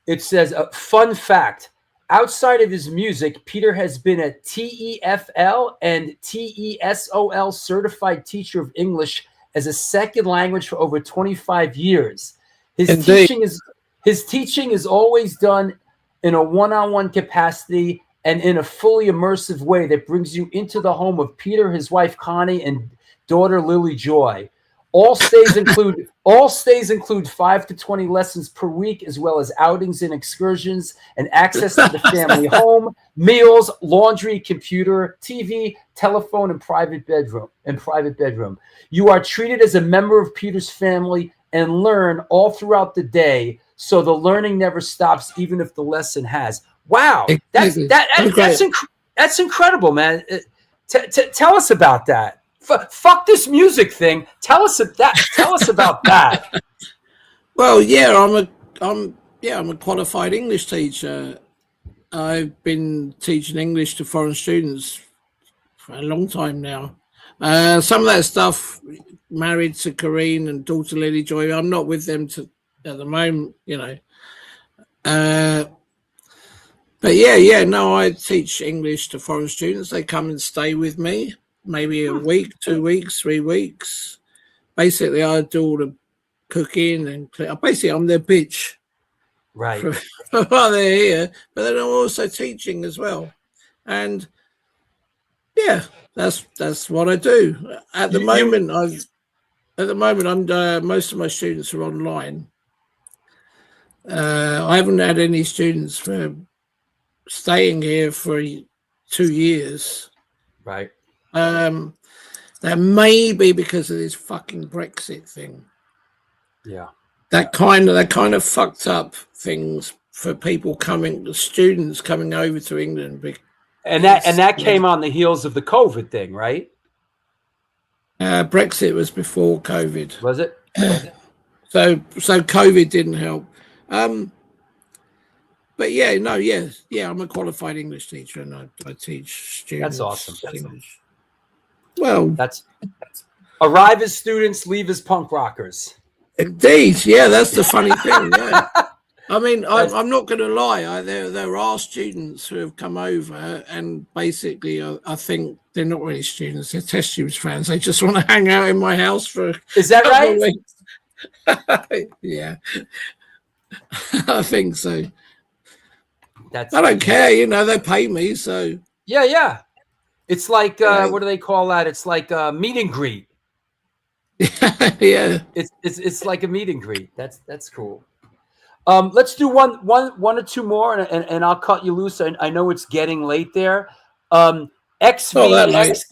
it says a fun fact. Outside of his music, Peter has been a TEFL and TESOL certified teacher of English as a second language for over 25 years. His teaching is always done in a one-on-one capacity and in a fully immersive way that brings you into the home of Peter, his wife Connie, and daughter Lily Joy. All stays include 5 to 20 lessons per week, as well as outings and excursions and access to the family home, meals, laundry, computer, TV, telephone, and private bedroom. You are treated as a member of Peter's family and learn all throughout the day, so the learning never stops, even if the lesson has. Wow, Exactly. that's incredible, man. Tell us about that. Fuck this music thing. Tell us about that. Well, yeah, I'm a qualified English teacher. I've been teaching English to foreign students for a long time now. Some of that stuff, married to Corinne and daughter Lily Joy, I'm not with them at the moment, you know. But no, I teach English to foreign students. They come and stay with me, maybe a week, 2 weeks, 3 weeks. Basically, I do all the cooking and basically I'm their bitch. Right. While they're here, but then I'm also teaching as well. And yeah, that's what I do. At the moment, most of my students are online. I haven't had any students for staying here for 2 years. Right. That may be because of this fucking Brexit thing. Yeah. That kind of fucked up things for students coming over to England. And that came on the heels of the COVID thing, right? Brexit was before COVID. Was it? So COVID didn't help. But I'm a qualified English teacher and I teach students. That's awesome. English. Well, that's arrive as students, leave as punk rockers. Indeed, yeah, that's the funny thing. Yeah, I mean, I'm not going to lie. There are students who have come over, and basically, I think they're not really students; they're test tubes fans. They just want to hang out in my house for. Is that right? Yeah, I think so. I don't care, you know. They pay me, so. Yeah. It's like what do they call that? It's like a meet and greet. Yeah, it's like a meet and greet. That's cool. Let's do one or two more, and I'll cut you loose. I know it's getting late there. XVX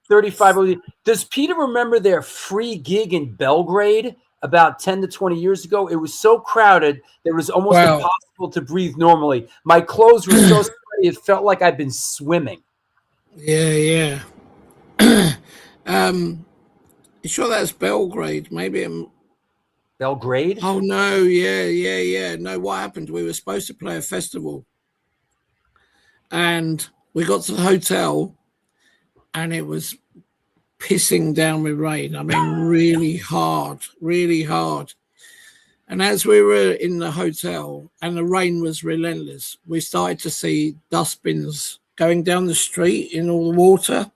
35. Does Peter remember their free gig in Belgrade about 10 to 20 years ago? It was so crowded that it was almost impossible to breathe normally. My clothes were so sweaty, it felt like I'd been swimming. Yeah. You sure that's Belgrade? Maybe Belgrade? Oh no, yeah. No, what happened? We were supposed to play a festival, and we got to the hotel, and it was pissing down with rain. I mean, really hard. And as we were in the hotel, and the rain was relentless, we started to see dustbins going down the street in all the water.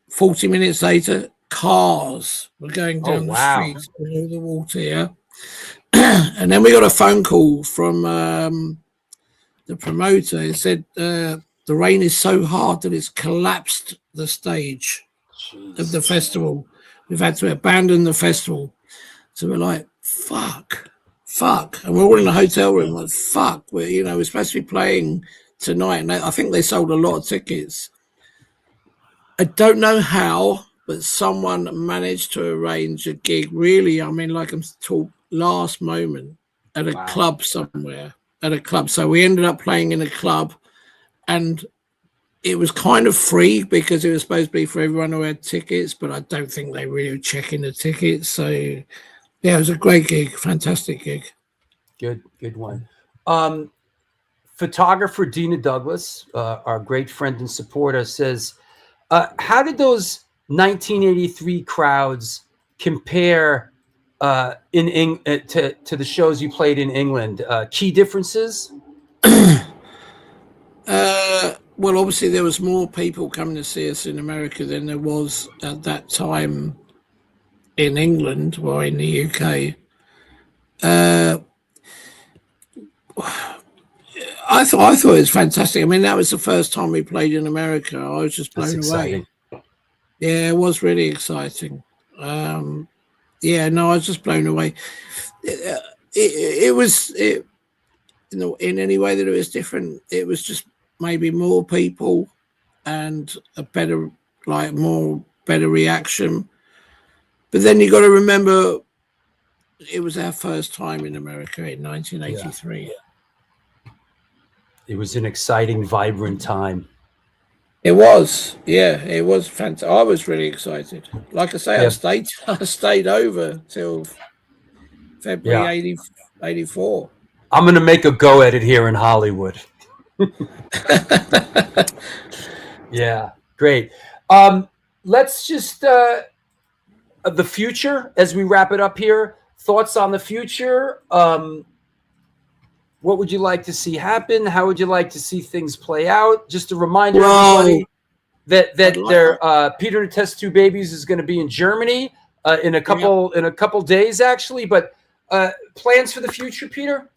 40 minutes later, cars were going down the street in all the water, yeah. And then we got a phone call from the promoter. It said the rain is so hard that it's collapsed the stage of the festival. We've had to abandon the festival. So we're like, fuck. And we're all in a hotel room like, fuck. We're supposed to be playing tonight. And I think they sold a lot of tickets. I don't know how, but someone managed to arrange a gig. Really, I mean, like I'm talking last moment at a club somewhere, So we ended up playing in a club, and it was kind of free because it was supposed to be for everyone who had tickets, but I don't think they really were checking the tickets. So, yeah, it was a great gig, fantastic gig. Good one. Photographer Dina Douglas, our great friend and supporter, says, how did those 1983 crowds compare to the shows you played in England? Key differences? Well, obviously there was more people coming to see us in America than there was at that time in England or in the UK. I thought it was fantastic. I mean, that was the first time we played in America. I was just blown away. Yeah, it was really exciting. I was just blown away. It was in any way that it was different. It was just maybe more people and a better reaction. But then you got to remember, it was our first time in America in 1983. It was an exciting, vibrant time. It was, it was fantastic. I was really excited. Like I say, I stayed over till February 84. I'm going to make a go at it here in Hollywood. Yeah, great. Let's just, the future, as we wrap it up here, thoughts on the future. What would you like to see happen? How would you like to see things play out? Just a reminder, everybody, that their Peter and the Test Tube Babies is going to be in Germany in a couple days, actually. But plans for the future, Peter?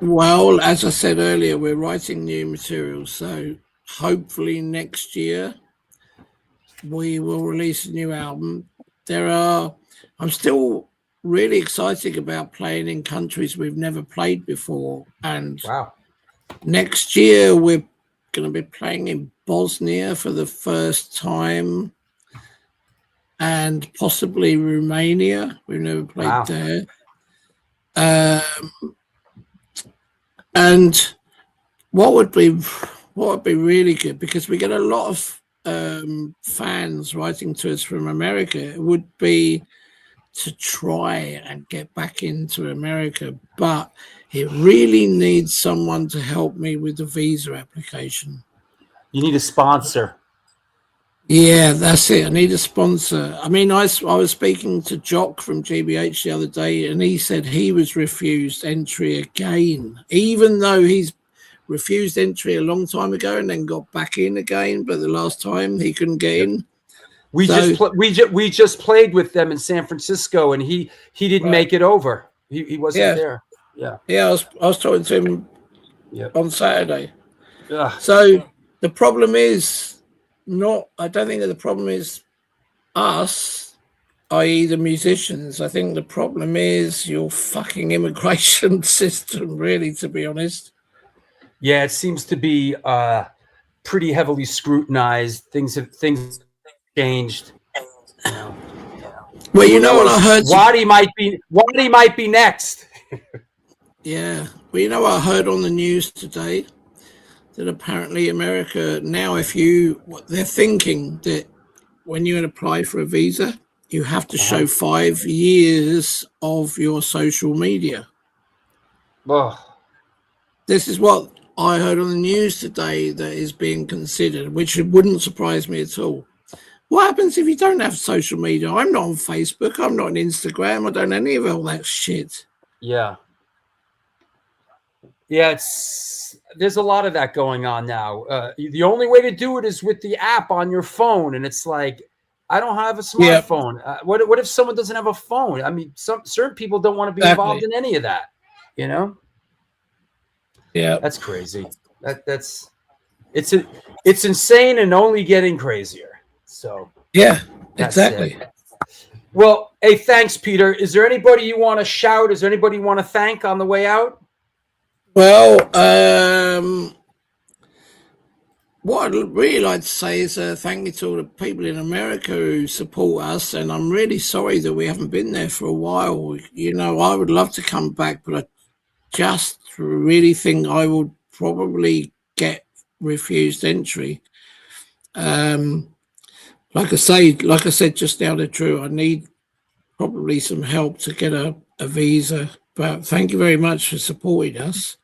Well, as I said earlier, we're writing new material, so hopefully next year we will release a new album. I'm still really excited about playing in countries we've never played before, and next year we're going to be playing in Bosnia for the first time, and possibly Romania. We've never played there. And what would be really good, because we get a lot of fans writing to us from America, it would be to try and get back into America, but it really needs someone to help me with the visa application. You need a sponsor. Yeah, that's it. I need a sponsor. I mean, I was speaking to Jock from GBH the other day, and he said he was refused entry again, even though he's refused entry a long time ago and then got back in again. But the last time he couldn't get in. We just played with them in San Francisco, and he didn't make it over. He wasn't there. Yeah. I was talking to him on Saturday. Yeah. So the problem is I don't think that the problem is us, i.e. the musicians. I think the problem is your fucking immigration system, really, to be honest. Yeah, it seems to be pretty heavily scrutinized. Things changed. Well, you know what I heard? Waddy might be next. Yeah. Well, you know what I heard on the news today? That apparently America now, they're thinking that when you apply for a visa, you have to show 5 years of your social media. This is what I heard on the news today that is being considered, which wouldn't surprise me at all. What happens if you don't have social media? I'm not on Facebook. I'm not on Instagram. I don't know any of all that shit. Yeah. Yeah, there's a lot of that going on now. The only way to do it is with the app on your phone, and it's like, I don't have a smartphone. What if someone doesn't have a phone? I mean, certain people don't want to be involved in any of that. You know? Yeah, that's crazy. It's insane and only getting crazier. So yeah, exactly. Well, hey, thanks, Peter. Is there anybody you want to shout? Is there anybody you want to thank on the way out? Well, what I'd really like to say is thank you to all the people in America who support us, and I'm really sorry that we haven't been there for a while. You know, I would love to come back, but I just really think I would probably get refused entry. Like I said just now to Drew, I need probably some help to get a visa. But thank you very much for supporting us.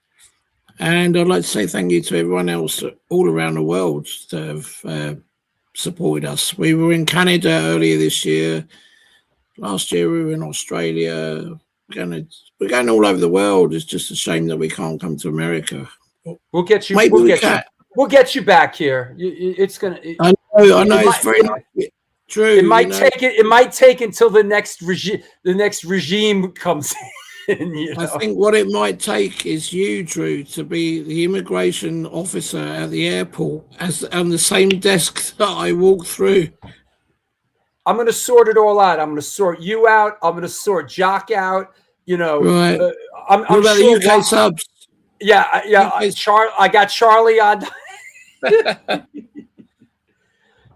And I'd like to say thank you to everyone else all around the world that have supported us. We were in Canada earlier this year. Last year we were in Australia. We're going all over the world. It's just a shame that we can't come to America. We'll get you. We'll get you back here. It's gonna. I know. It's very true. It might take it. It might take until the next regime comes in. You know? I think what it might take is you, Drew, to be the immigration officer at the airport on the same desk that I walk through. I'm going to sort it all out. I'm going to sort you out. I'm going to sort Jock out. You know, right. I'm about sure the UK subs? Yeah. I got Charlie on.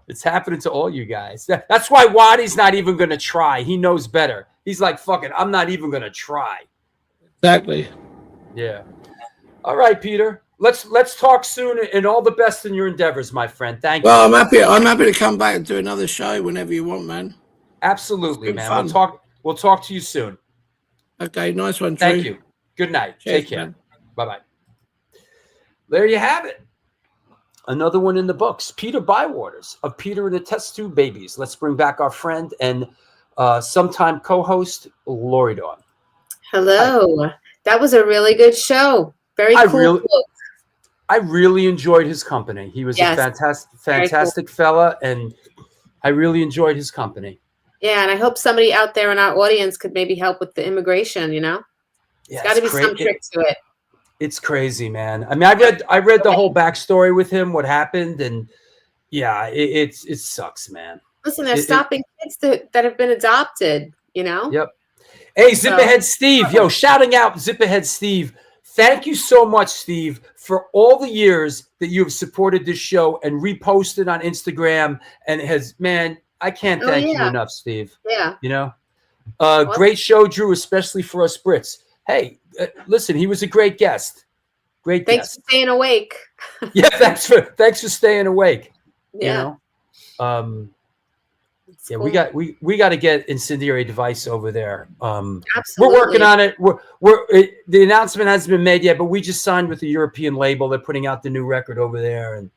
It's happening to all you guys. That's why Waddy's not even going to try. He knows better. He's like, fuck it. I'm not even going to try. Exactly. Yeah. All right, Peter. Let's talk soon, and all the best in your endeavors, my friend. Thank you. Well, I'm happy to come back and do another show whenever you want, man. Absolutely, man. Fun. We'll talk to you soon. Okay, nice one, Drew. Thank you. Good night. Cheers, Take care. man. Bye-bye. There you have it. Another one in the books. Peter Bywaters of Peter and the Test Tube Babies. Let's bring back our friend and sometime co-host, Lori Dawn. Hello. That was a really good show. Very cool book. I really enjoyed his company. He was a fantastic fella, and I really enjoyed his company. Yeah, and I hope somebody out there in our audience could maybe help with the immigration, you know? Yeah, it's got to be some trick to it. It's crazy, man. I mean, I read the whole backstory with him, what happened, and yeah, it sucks, man. Listen, they're stopping kids that have been adopted, you know? Yep. Hey, Zipperhead Steve. Yo, shouting out Zipperhead Steve. Thank you so much, Steve, for all the years that you have supported this show and reposted on Instagram. And man, I can't thank you enough, Steve. Yeah. You know, great show, Drew, especially for us Brits. Hey, listen, he was a great guest. Thanks for staying awake. Yeah, thanks for staying awake. Yeah. You know, yeah, cool. we got to get Incendiary Device over there. Absolutely. We're working on it. The announcement hasn't been made yet, but we just signed with the European label. They're putting out the new record over there, and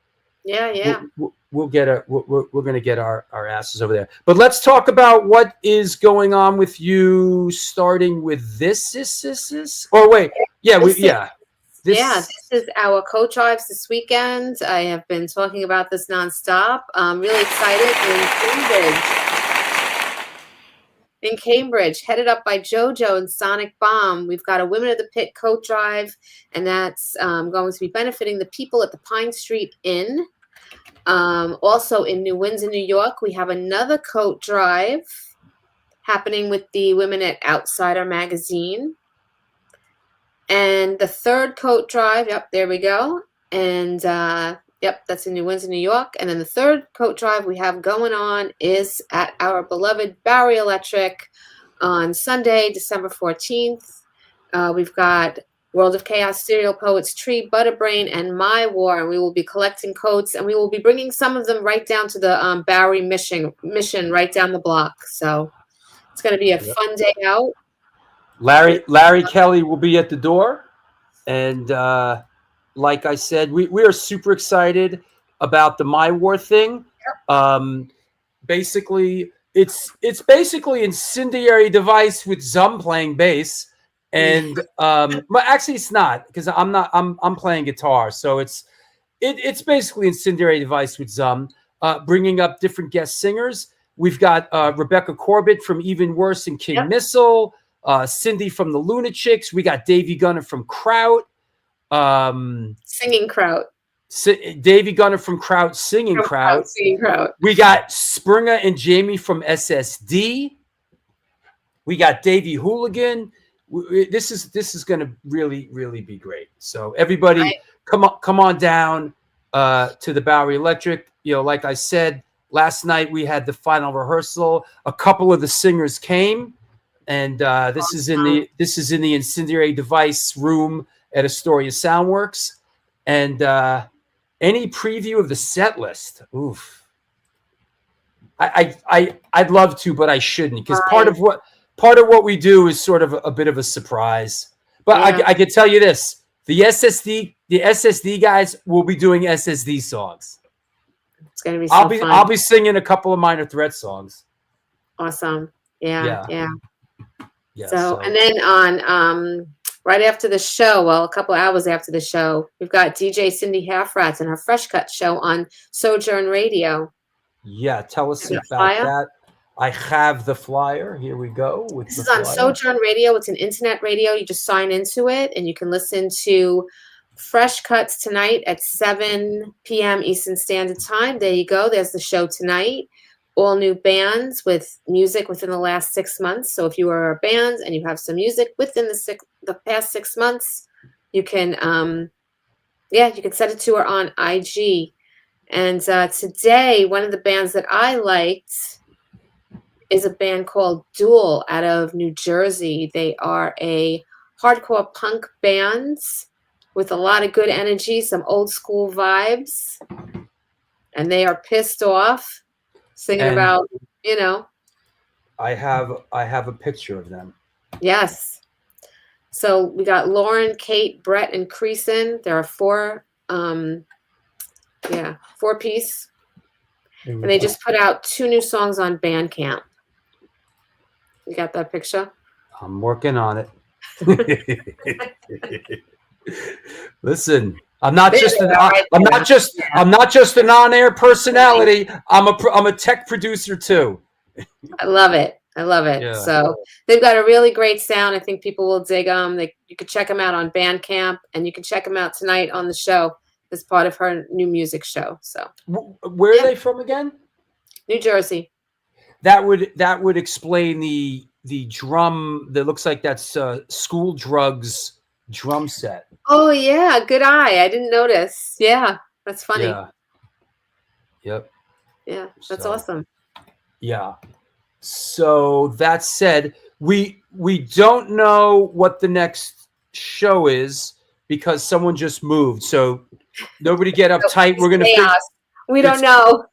we're going to get our asses over there. But let's talk about what is going on with you, starting with this. This is our coach drives this weekend. I have been talking about this nonstop. I'm really excited. In Cambridge, headed up by JoJo and Sonic Bomb. We've got a Women of the Pit coat drive, and that's going to be benefiting the people at the Pine Street Inn. Also in New Windsor, New York, we have another coat drive happening with the women at Outsider Magazine. And the third coat drive, there we go. And that's in New Windsor, New York. And then the third coat drive we have going on is at our beloved Bowery Electric on Sunday, December 14th. We've got World of Chaos, Serial Poets, Tree, Butterbrain, and My War. And we will be collecting coats, and we will be bringing some of them right down to the Bowery mission right down the block. So it's going to be a fun day out. Larry Kelly will be at the door, and like I said, we are super excited about the My War thing. Basically, it's basically Incendiary Device with Zum playing bass, and but actually it's not, because I'm playing guitar, so it's basically Incendiary Device with Zum, bringing up different guest singers. We've got Rebecca Corbett from Even Worse and King Missile. Cindy from the Lunatics. We got Davey Gunner from Kraut. Singing Kraut. Davey Gunner from Kraut singing Kraut. We got Springer and Jamie from SSD. We got Davey Hooligan. This is going to really, really be great. So everybody, come on down to the Bowery Electric. You know, like I said, last night we had the final rehearsal. A couple of the singers came. And this is in the Incendiary Device room at Astoria Soundworks. And any preview of the set list, oof. I'd love to, but I shouldn't, because part of what we do is sort of a bit of a surprise. But I can tell you this: the SSD guys will be doing SSD songs. It's gonna be so fun. I'll be singing a couple of Minor Threat songs. Awesome. Yeah. Yeah, so, and then on right after the show, well, a couple hours after the show, we've got DJ Cindy Halfrats and her Fresh Cut show on Sojourn Radio. Yeah, tell us about that. I have the flyer. Here we go. This is on Sojourn Radio. It's an internet radio. You just sign into it, and you can listen to Fresh Cuts tonight at 7 p.m. Eastern Standard Time. There you go. There's the show tonight. All new bands with music within the last 6 months. So if you are a band and you have some music within the past 6 months, you can you can send it to her on IG. And today, one of the bands that I liked is a band called Duel out of New Jersey. They are a hardcore punk band with a lot of good energy, some old school vibes. And they are pissed off, singing about, I have a picture of them. Yes. So we got Lauren, Kate, Brett, and Creason. There are four piece. And they just put out 2 new songs on Bandcamp. You got that picture? I'm working on it. Listen, I'm not just an on-air personality. I'm a tech producer too. I love it. Yeah. So they've got a really great sound. I think people will dig them. You can check them out on Bandcamp, and you can check them out tonight on the show as part of her new music show. So where are they from again? New Jersey. That would explain the drum that looks like that's School Drugs drum set. Oh yeah, good eye. I didn't notice. Yeah, that's funny. Yeah. Yep. Yeah, that's awesome. Yeah. So that said, we don't know what the next show is because someone just moved. So nobody get uptight. We're gonna chaos. We don't know.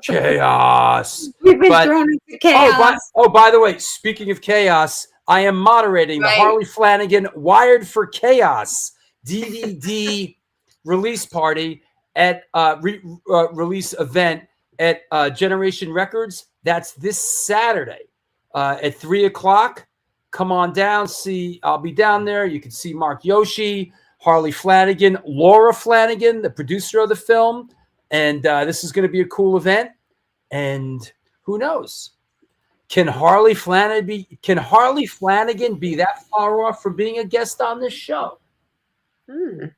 Chaos. We've been thrown into chaos. By the way, speaking of chaos, I am moderating the Harley Flanagan Wired for Chaos DVD release party at release event at Generation Records. That's this Saturday at 3:00. Come on down. I'll be down there. You can see Mark Yoshi, Harley Flanagan, Laura Flanagan, the producer of the film. And this is going to be a cool event. And who knows? Can Harley Flanagan be that far off from being a guest on this show? I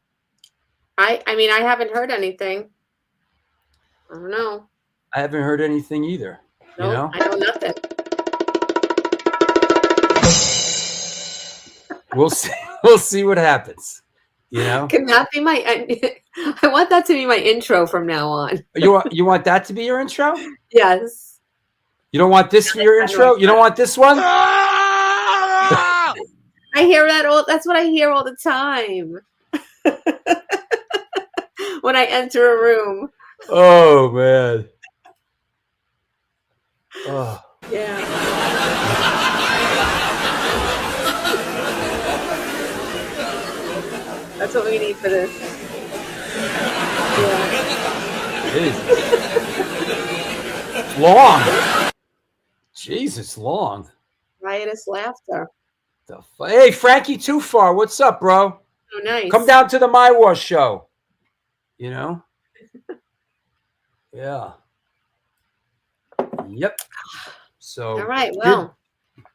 mean, I haven't heard anything. I don't know. I haven't heard anything either. No, I know nothing. We'll see. We'll see what happens. Can that be my? I want that to be my intro from now on. You want that to be your intro? Yes. You don't want this for your intro? You don't want this one? I hear that that's what I hear all the time. When I enter a room. Oh man. Oh. Yeah. That's what we need for this. Yeah. It is. It's long. Jesus, long. Riotous laughter. Hey, Frankie Too Far, what's up, bro? Oh, nice. Come down to the My War show. Yeah. Yep. So. All right. Well.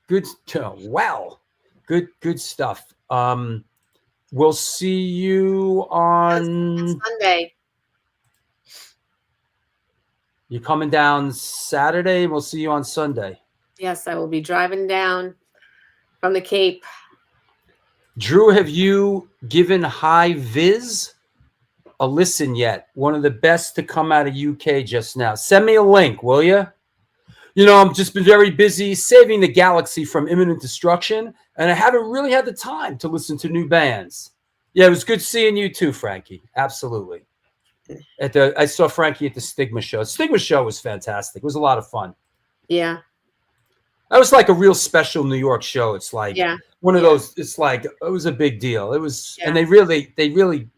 Good. Good stuff. We'll see you on Sunday. You're coming down Saturday, and we'll see you on Sunday. Yes, I will be driving down from the Cape. Drew, have you given High Viz a listen yet? One of the best to come out of UK just now. Send me a link, will you? I've just been very busy saving the galaxy from imminent destruction, and I haven't really had the time to listen to new bands. Yeah, it was good seeing you too, Frankie. Absolutely. I saw Frankie at the Stigma show. Stigma show was fantastic. It was a lot of fun. Yeah. That was like a real special New York show. It's like one of those. It's like it was a big deal. It was, and they really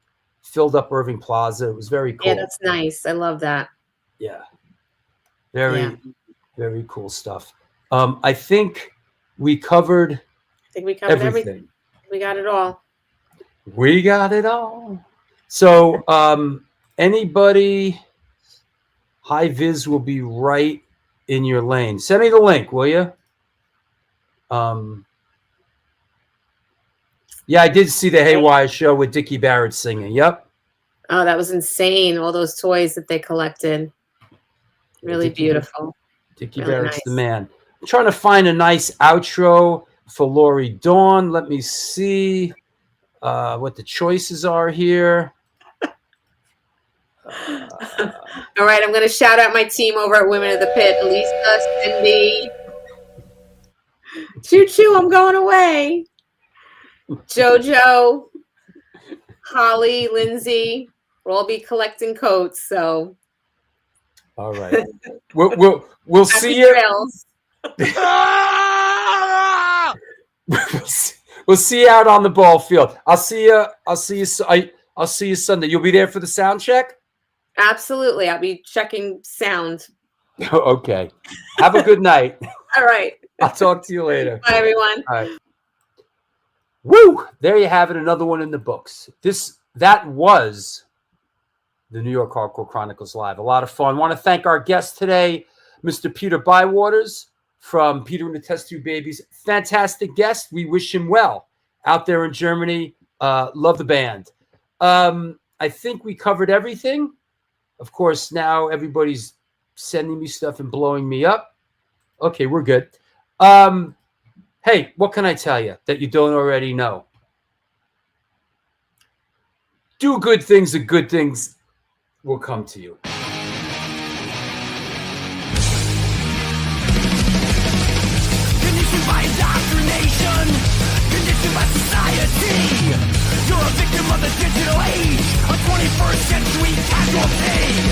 filled up Irving Plaza. It was very cool. Yeah, that's nice. I love that. Yeah. Very cool stuff. I think we covered. Everything. We got it all. We got it all. So, anybody, High Viz will be right in your lane. Send me the link, will you? Yeah, I did see the Haywire show with Dickie Barrett singing. Yep. Oh, that was insane. All those toys that they collected. Really beautiful. Dickie Barrett's the man. I'm trying to find a nice outro for Lori Dawn. Let me see what the choices are here. All right, I'm going to shout out my team over at Women of the Pit. Lisa, Cindy. Choo choo, I'm going away. Jojo, Holly, Lindsay. We'll all be collecting coats, so. All right. We'll see you. We'll see you out on the ball field. I'll see you Sunday. You'll be there for the sound check? Absolutely. I'll be checking sound. Okay. Have a good night. All right. I'll talk to you later. Bye, everyone. All right. Woo! There you have it. Another one in the books. That was the New York Hardcore Chronicles Live. A lot of fun. I want to thank our guest today, Mr. Peter Bywaters from Peter and the Test Tube Babies. Fantastic guest. We wish him well out there in Germany. Love the band. I think we covered everything. Of course, now everybody's sending me stuff and blowing me up. Okay, we're good. Hey, what can I tell you that you don't already know? Do good things and good things will come to you. Conditioned by indoctrination, conditioned by society. You're a victim of the digital age, a 21st century casualty.